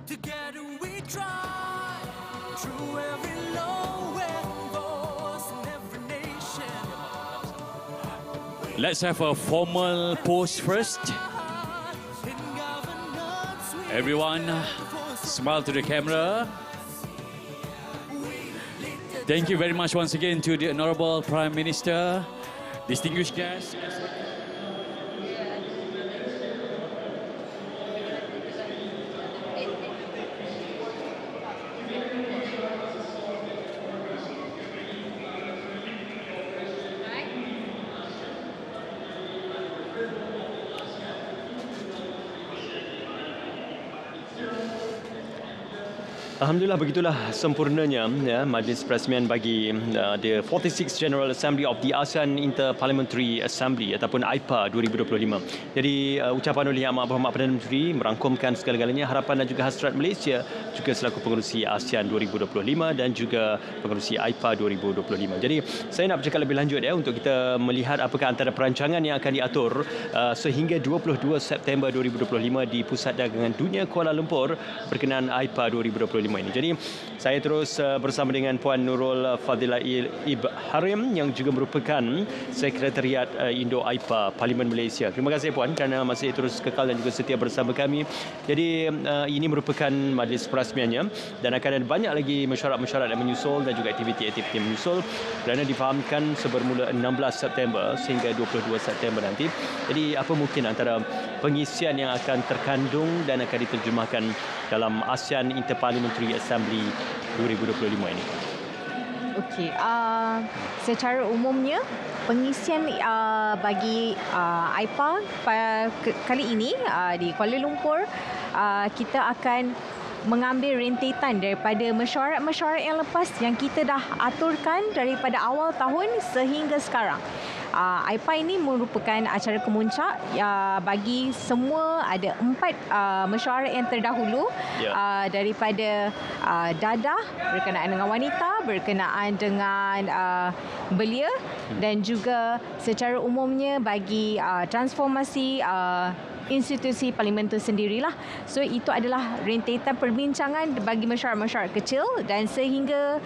Together we drive through every low and voice in every nation. Let's have a formal pose first. Everyone, smile to the camera. Thank you very much once again to the Honourable Prime Minister distinguished guests. Alhamdulillah, begitulah sempurnanya ya, majlis perasmian bagi the 46th General Assembly of the ASEAN Inter-Parliamentary Assembly ataupun Aipa 2025. Jadi ucapan oleh Yang Amat Perdana Menteri merangkumkan segala-galanya harapan dan juga hasrat Malaysia juga selaku pengerusi ASEAN 2025 dan juga pengerusi Aipa 2025. Jadi saya nak bercakap lebih lanjut ya untuk kita melihat apakah antara perancangan yang akan diatur sehingga 22 September 2025 di Pusat Dagangan Dunia Kuala Lumpur berkenaan Aipa 2025 ini. Jadi saya terus bersama dengan Puan Nurul Fadilah Harim yang juga merupakan Sekretariat Indo Aipa Parlimen Malaysia. Terima kasih Puan kerana masih terus kekal dan juga setia bersama kami. Jadi ini merupakan majlis perasmiannya dan akan ada banyak lagi mesyuarat-mesyuarat yang menyusul dan juga aktiviti-aktiviti yang menyusul kerana difahamkan sebermula 16 September sehingga 22 September nanti. Jadi apa mungkin antara pengisian yang akan terkandung dan akan diterjemahkan dalam ASEAN Inter-Parliamentary Assembly 2025 ini? Okey, secara umumnya pengisian bagi Aipa kali ini di Kuala Lumpur kita akan mengambil rentetan daripada mesyuarat-mesyuarat yang lepas yang kita dah aturkan daripada awal tahun sehingga sekarang. Aipa ini merupakan acara kemuncak bagi semua, ada 4 mesyuarat yang terdahulu daripada dadah berkenaan dengan wanita, berkenaan dengan belia dan juga secara umumnya bagi transformasi institusi parlimen itu sendirilah. So itu adalah rentetan perbincangan bagi mesyuarat-mesyuarat kecil dan sehingga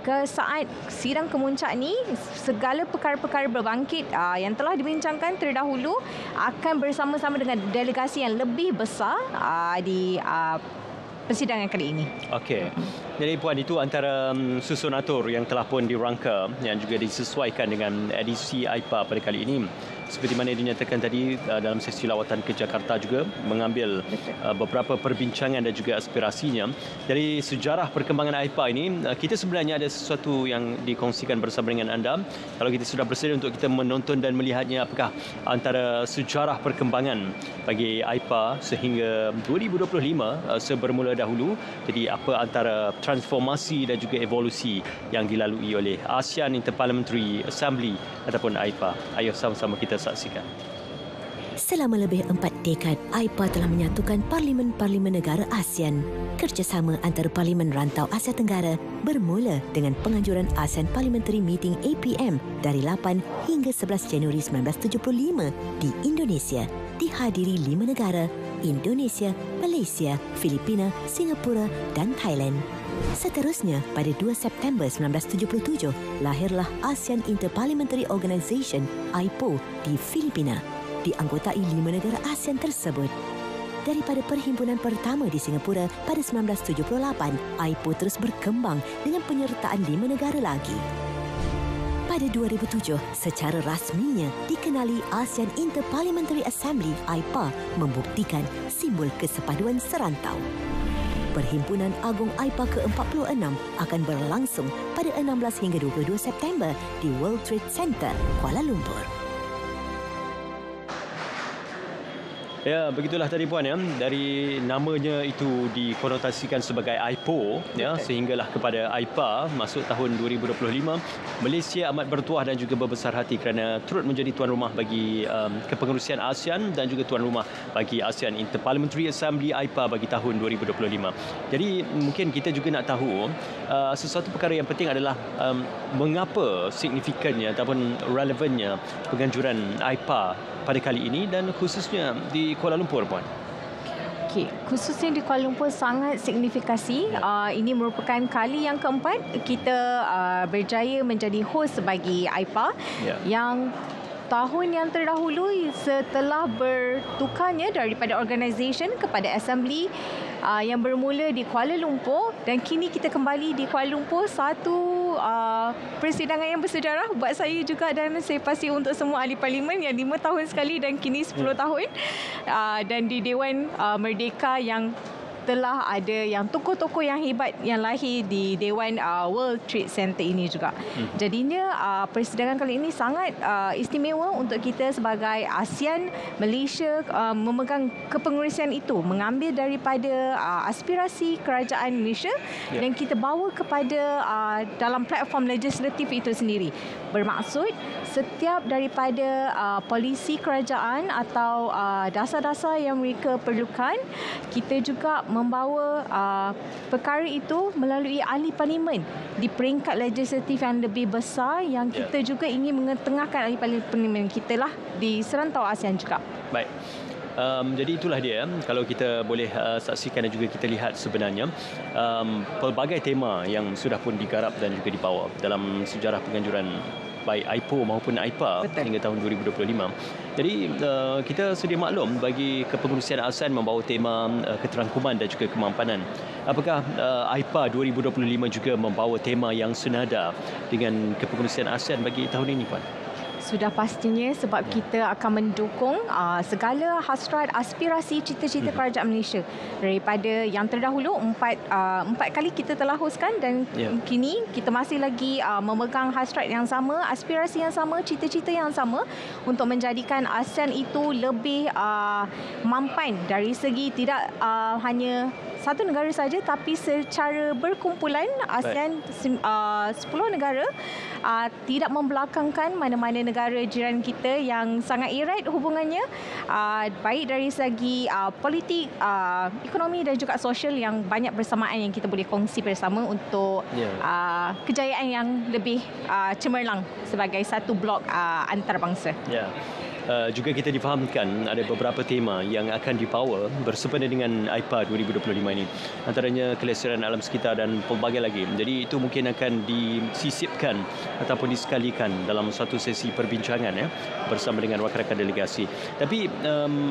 ke saat sidang kemuncak ni segala perkara-perkara berbangkit yang telah dibincangkan terdahulu akan bersama-sama dengan delegasi yang lebih besar di persidangan kali ini. Okey. Jadi Puan, itu antara susun atur yang telah pun dirangka yang juga disesuaikan dengan edisi Aipa pada kali ini. Seperti mana dinyatakan tadi dalam sesi lawatan ke Jakarta juga mengambil beberapa perbincangan dan juga aspirasinya. Dari sejarah perkembangan Aipa ini, kita sebenarnya ada sesuatu yang dikongsikan bersama dengan anda. Kalau kita sudah bersedia untuk kita menonton dan melihatnya, apakah antara sejarah perkembangan bagi Aipa sehingga 2025 sebermula dahulu. Jadi apa antara transformasi dan juga evolusi yang dilalui oleh ASEAN Inter-Parliamentary Assembly ataupun Aipa. Ayo sama-sama kita saksikan. Selama lebih 4 dekad, Aipa telah menyatukan parlimen-parlimen negara ASEAN. Kerjasama antara Parlimen Rantau Asia Tenggara bermula dengan penganjuran ASEAN Parliamentary Meeting APM dari 8 hingga 11 Januari 1975 di Indonesia. Dihadiri 5 negara, Indonesia, Malaysia, Filipina, Singapura dan Thailand. Seterusnya, pada 2 September 1977, lahirlah ASEAN Inter-Parliamentary Organisation (AIPO) di Filipina, dianggotai 5 negara ASEAN tersebut. Daripada perhimpunan pertama di Singapura pada 1978, AIPO terus berkembang dengan penyertaan 5 negara lagi. Pada 2007, secara rasminya dikenali ASEAN Inter-Parliamentary Assembly (AIPA) membuktikan simbol kesepaduan serantau. Perhimpunan Agung Aipa ke-46 akan berlangsung pada 16 hingga 22 September di World Trade Center, Kuala Lumpur. Ya, begitulah tadi Puan ya. Dari namanya itu dikonotasikan sebagai AIPO ya, sehinggalah kepada Aipa masuk tahun 2025. Malaysia amat bertuah dan juga berbesar hati kerana turut menjadi tuan rumah bagi kepengerusian ASEAN dan juga tuan rumah bagi ASEAN Inter-Parliamentary Assembly Aipa bagi tahun 2025. Jadi mungkin kita juga nak tahu sesuatu perkara yang penting adalah mengapa signifikannya ataupun relevannya penganjuran Aipa pada kali ini dan khususnya di Kuala Lumpur, Puan. Okey, khususnya di Kuala Lumpur sangat signifikasi. Ini merupakan kali yang keempat kita berjaya menjadi host bagi Aipa yang tahun yang terdahulu setelah bertukarnya daripada organisation kepada Assembbly, yang bermula di Kuala Lumpur dan kini kita kembali di Kuala Lumpur, satu persidangan yang bersejarah buat saya juga dan saya pasti untuk semua ahli parlimen yang 5 tahun sekali dan kini 10 tahun dan di Dewan Merdeka yang telah ada yang tokoh-tokoh yang hebat yang lahir di Dewan World Trade Center ini juga. Jadinya persidangan kali ini sangat istimewa untuk kita sebagai ASEAN. Malaysia memegang kepengurusan itu, mengambil daripada aspirasi kerajaan Malaysia dan kita bawa kepada dalam platform legislatif itu sendiri. Bermaksud setiap daripada polisi kerajaan atau dasar-dasar yang mereka perlukan, kita juga membawa perkara itu melalui ahli parlimen di peringkat legislatif yang lebih besar yang kita juga ingin mengetengahkan ahli parlimen kita lah di serantau ASEAN juga. Baik. Jadi itulah dia, kalau kita boleh saksikan dan juga kita lihat sebenarnya pelbagai tema yang sudah pun digarap dan juga dibawa dalam sejarah penganjuran baik AIPO maupun Aipa hingga tahun 2025. Jadi kita sedia maklum bagi kepengurusian ASEAN membawa tema keterangkuman dan juga kemampanan. Apakah Aipa 2025 juga membawa tema yang senada dengan kepengurusian ASEAN bagi tahun ini, Puan? Sudah pastinya sebab kita akan mendukung segala hasrat, aspirasi, cita-cita kerajaan Malaysia. Daripada yang terdahulu, empat kali kita telah hostkan dan kini kita masih lagi memegang hasrat yang sama, aspirasi yang sama, cita-cita yang sama untuk menjadikan ASEAN itu lebih mampan dari segi tidak hanya satu negara saja tapi secara berkumpulan ASEAN 10 negara tidak membelakangkan mana-mana negara jiran kita yang sangat erat hubungannya baik dari segi politik, ekonomi dan juga sosial yang banyak bersamaan yang kita boleh kongsi bersama untuk kejayaan yang lebih cemerlang sebagai satu blok antarabangsa. Juga kita difahamkan ada beberapa tema yang akan dibawa bersempena dengan Aipa 2025 ini. Antaranya kelestarian alam sekitar dan pelbagai lagi. Jadi itu mungkin akan disisipkan ataupun disekalikan dalam satu sesi perbincangan bersama dengan rakan-rakan delegasi. Tapi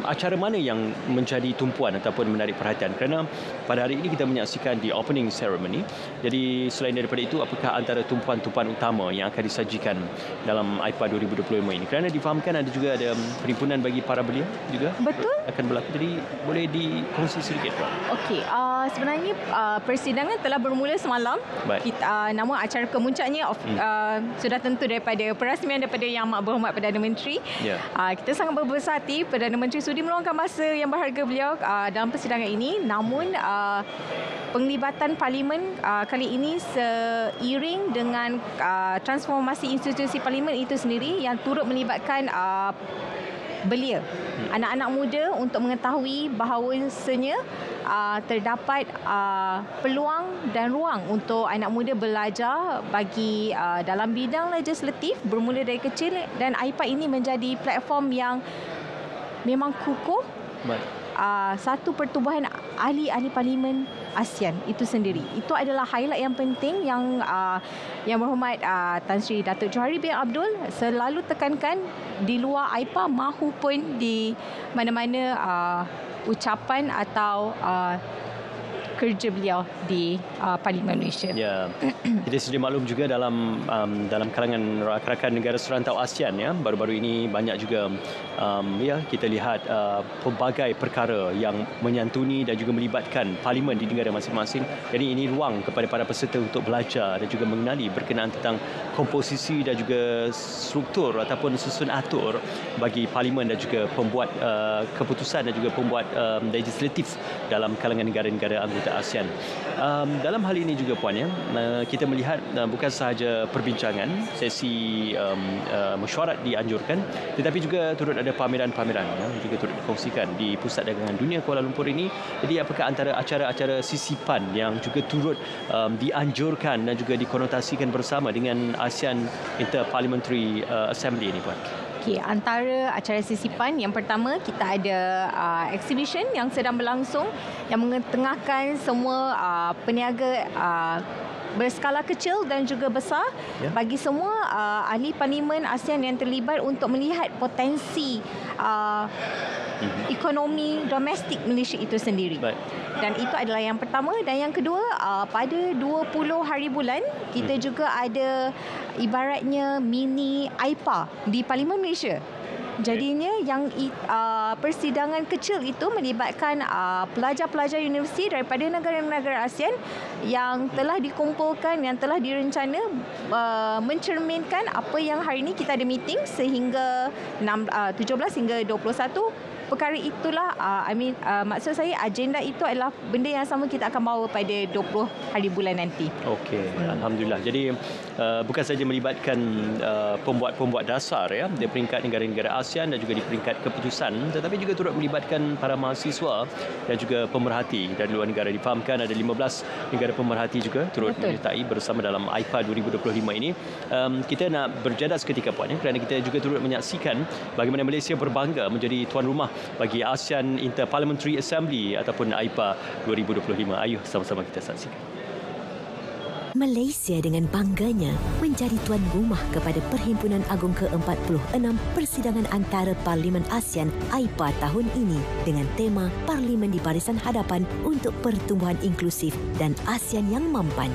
acara mana yang menjadi tumpuan ataupun menarik perhatian? Kerana pada hari ini kita menyaksikan di opening ceremony. Jadi selain daripada itu, apakah antara tumpuan-tumpuan utama yang akan disajikan dalam Aipa 2025 ini? Kerana difahamkan ada juga ada perhimpunan bagi para belia juga. Betul. Akan berlaku. Jadi boleh dikongsi sedikit, Pak? Okey, sebenarnya persidangan telah bermula semalam. Namun acara kemuncaknya sudah tentu daripada perasmian daripada Yang Amat Berhormat Perdana Menteri. Kita sangat berbesar hati Perdana Menteri sudi meluangkan masa yang berharga beliau dalam persidangan ini. Namun penglibatan parlimen kali ini seiring dengan transformasi institusi parlimen itu sendiri yang turut melibatkan belia, anak-anak muda untuk mengetahui bahawasanya terdapat peluang dan ruang untuk anak muda belajar bagi dalam bidang legislatif bermula dari kecil dan Aipa ini menjadi platform yang memang kukuh. Satu pertubuhan ahli-ahli parlimen ASEAN itu sendiri. Itu adalah highlight yang penting yang Yang Berhormat Tan Sri Datuk Johari bin Abdul selalu tekankan di luar Aipa mahupun di mana-mana ucapan atau kerja beliau di Parlimen Malaysia. Ya, kita sedia maklum juga dalam kalangan rakan-rakan negara serantau ASEAN baru-baru ini banyak juga kita lihat pelbagai perkara yang menyantuni dan juga melibatkan parlimen di negara masing-masing. Jadi ini ruang kepada para peserta untuk belajar dan juga mengenali berkenaan tentang komposisi dan juga struktur ataupun susun atur bagi parlimen dan juga pembuat keputusan dan juga pembuat legislatif dalam kalangan negara-negara anggota ASEAN. Dalam hal ini juga Puan, kita melihat bukan sahaja perbincangan, sesi mesyuarat dianjurkan, tetapi juga turut ada pameran-pameran juga turut dikongsikan di Pusat Dagangan Dunia Kuala Lumpur ini. Jadi apakah antara acara-acara sisipan yang juga turut dianjurkan dan juga dikonotasikan bersama dengan ASEAN Inter-Parliamentary Assembly ini, Puan? Okey, antara acara sisipan yang pertama kita ada exhibition yang sedang berlangsung yang mengetengahkan semua peniaga berskala kecil dan juga besar bagi semua ahli parlimen ASEAN yang terlibat untuk melihat potensi ekonomi domestik Malaysia itu sendiri. Dan itu adalah yang pertama. Dan yang kedua, pada 20 hari bulan kita juga ada ibaratnya mini Aipa di Parlimen Malaysia. Jadinya yang persidangan kecil itu melibatkan pelajar-pelajar universiti daripada negara-negara ASEAN yang telah dikumpulkan, yang telah direncana mencerminkan apa yang hari ini kita ada meeting sehingga 17 hingga 21. Perkara itulah, maksud saya agenda itu adalah benda yang sama kita akan bawa pada 20 hari bulan nanti. Okey, Alhamdulillah. Jadi bukan saja melibatkan pembuat-pembuat dasar ya di peringkat negara-negara ASEAN dan juga di peringkat keputusan, tetapi juga turut melibatkan para mahasiswa dan juga pemerhati dari luar negara. Difahamkan ada 15 negara pemerhati juga turut menyertai bersama dalam Aipa 2025 ini. Kita nak berjadah seketika puan kerana kita juga turut menyaksikan bagaimana Malaysia berbangga menjadi tuan rumah bagi ASEAN Inter-Parliamentary Assembly ataupun Aipa 2025. Ayuh sama-sama kita saksikan. Malaysia dengan bangganya menjadi tuan rumah kepada Perhimpunan Agung ke-46 Persidangan Antara Parlimen ASEAN Aipa tahun ini dengan tema Parlimen di Barisan Hadapan untuk Pertumbuhan Inklusif dan ASEAN yang Mampan.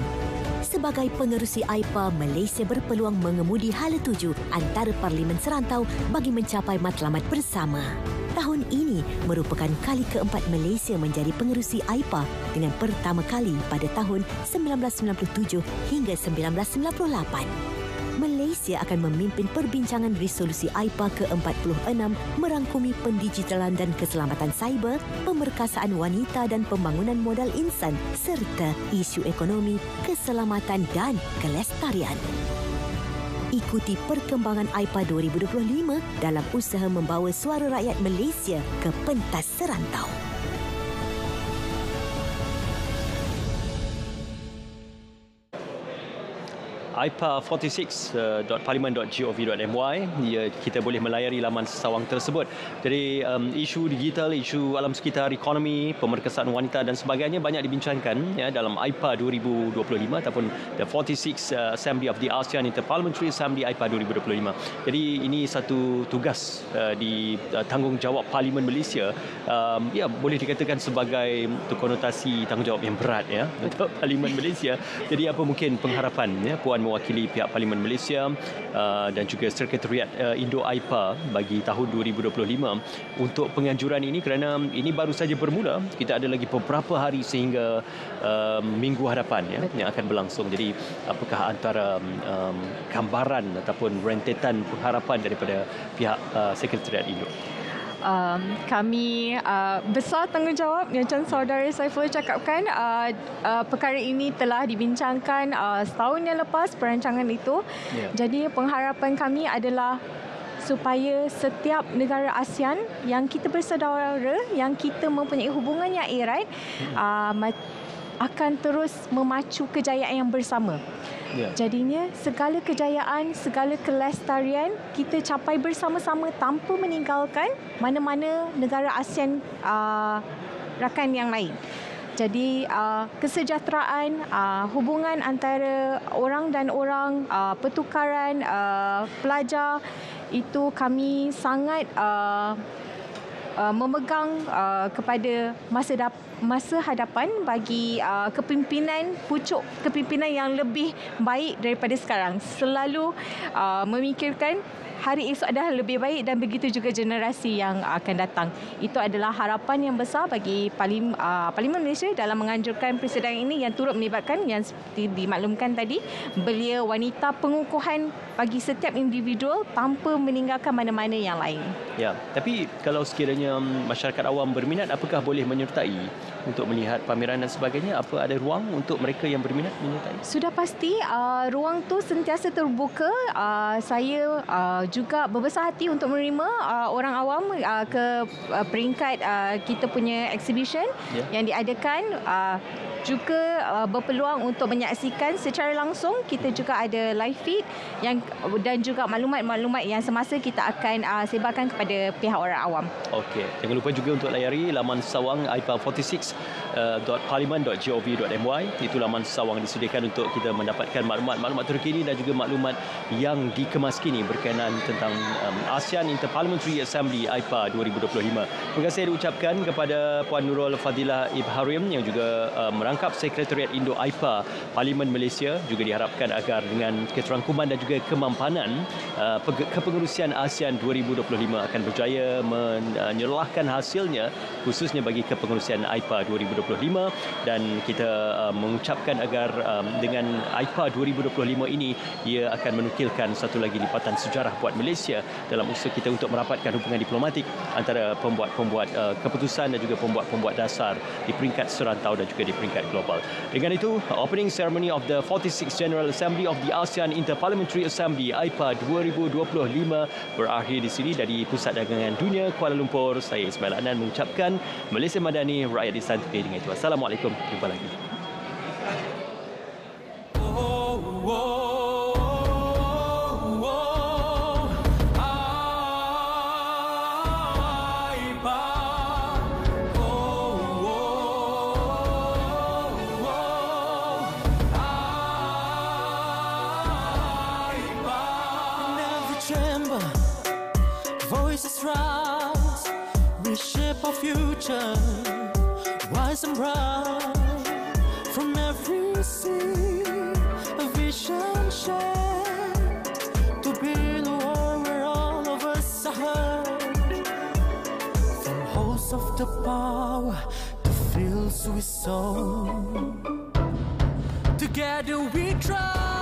Sebagai pengerusi Aipa, Malaysia berpeluang mengemudi hala tuju antara parlimen serantau bagi mencapai matlamat bersama. Tahun ini merupakan kali keempat Malaysia menjadi pengerusi Aipa dengan pertama kali pada tahun 1997 hingga 1998. Malaysia akan memimpin perbincangan resolusi Aipa ke-46 merangkumi pendigitalan dan keselamatan cyber, pemerkasaan wanita dan pembangunan modal insan serta isu ekonomi, keselamatan dan kelestarian. Ikuti perkembangan Aipa 2025 dalam usaha membawa suara rakyat Malaysia ke pentas serantau. aipa46.parlimen.gov.my, kita boleh melayari laman sesawang tersebut. Jadi isu digital, isu alam sekitar, ekonomi, pemerkasaan wanita dan sebagainya banyak dibincangkan ya dalam Aipa 2025 ataupun the 46 Assembly of the ASEAN Inter-Parliamentary Assembly Aipa 2025. Jadi ini satu tugas di tanggungjawab Parlimen Malaysia, ya boleh dikatakan sebagai konotasi tanggungjawab yang berat ya untuk Parlimen Malaysia. Jadi apa mungkin pengharapan ya Puan mewakili pihak Parlimen Malaysia dan juga Sekretariat Indo Aipa bagi tahun 2025 untuk penganjuran ini, kerana ini baru saja bermula. Kita ada lagi beberapa hari sehingga minggu hadapan ya yang akan berlangsung. Jadi apakah antara gambaran ataupun rentetan pengharapan daripada pihak Sekretariat Indo? Kami besar tanggungjawab macam saudara Saiful cakapkan. Perkara ini telah dibincangkan setahun yang lepas perancangan itu. Jadi pengharapan kami adalah supaya setiap negara ASEAN yang kita bersaudara, yang kita mempunyai hubungan yang erat, akan terus memacu kejayaan yang bersama. Jadinya segala kejayaan, segala kelestarian kita capai bersama-sama tanpa meninggalkan mana-mana negara ASEAN rakan yang lain. Jadi kesejahteraan, hubungan antara orang dan orang, pertukaran pelajar, itu kami sangat memegang kepada masa hadapan bagi kepimpinan, pucuk kepimpinan yang lebih baik daripada sekarang. Selalu memikirkan hari esok adalah lebih baik dan begitu juga generasi yang akan datang. Itu adalah harapan yang besar bagi Parlimen Malaysia dalam menganjurkan persidangan ini yang turut melibatkan, yang seperti dimaklumkan tadi, belia wanita, pengukuhan bagi setiap individual tanpa meninggalkan mana-mana yang lain. Ya, tapi kalau sekiranya masyarakat awam berminat, apakah boleh menyertai untuk melihat pameran dan sebagainya? Apa ada ruang untuk mereka yang berminat menyertai? Sudah pasti ruang tu sentiasa terbuka. Saya juga berbesar hati untuk menerima orang awam ke peringkat kita punya exhibition yang diadakan. juga berpeluang untuk menyaksikan secara langsung. Kita juga ada live feed dan juga maklumat-maklumat yang semasa kita akan sebarkan kepada pihak orang awam. Okey, jangan lupa juga untuk layari laman sawang aipa46.parlimen.gov.my. Itu laman sawang disediakan untuk kita mendapatkan maklumat terkini dan juga maklumat yang dikemas kini berkenaan tentang ASEAN Interparliamentary Assembly Aipa 2025. Terima kasih diucapkan kepada Puan Nurul Fadilah Ibharim yang juga merangkap Sekretariat Indo Aipa Parlimen Malaysia. Juga diharapkan agar dengan keterangkuman dan juga kemampanan kepengurusian ASEAN 2025 akan berjaya menyerlahkan hasilnya khususnya bagi kepengurusian Aipa 2025, dan kita mengucapkan agar dengan Aipa 2025 ini ia akan menukilkan satu lagi lipatan sejarah buat Malaysia dalam usaha kita untuk merapatkan hubungan diplomatik antara pembuat-pembuat keputusan dan juga pembuat-pembuat dasar di peringkat serantau dan juga di peringkat global. Dengan itu, opening ceremony of the 46th General Assembly of the ASEAN Interparliamentary Assembly Aipa 2025 berakhir di sini. Dari Pusat Dagangan Dunia Kuala Lumpur, saya Ismail Anan mengucapkan Malaysia Madani, rakyat Disantuni. Dengan itu, Assalamualaikum. Jumpa lagi. Voices rise, reshape our future, wise and bright. From every sea, a vision shared, to build a world where all of us are heard. From hosts of the power to fields we sow, together we try.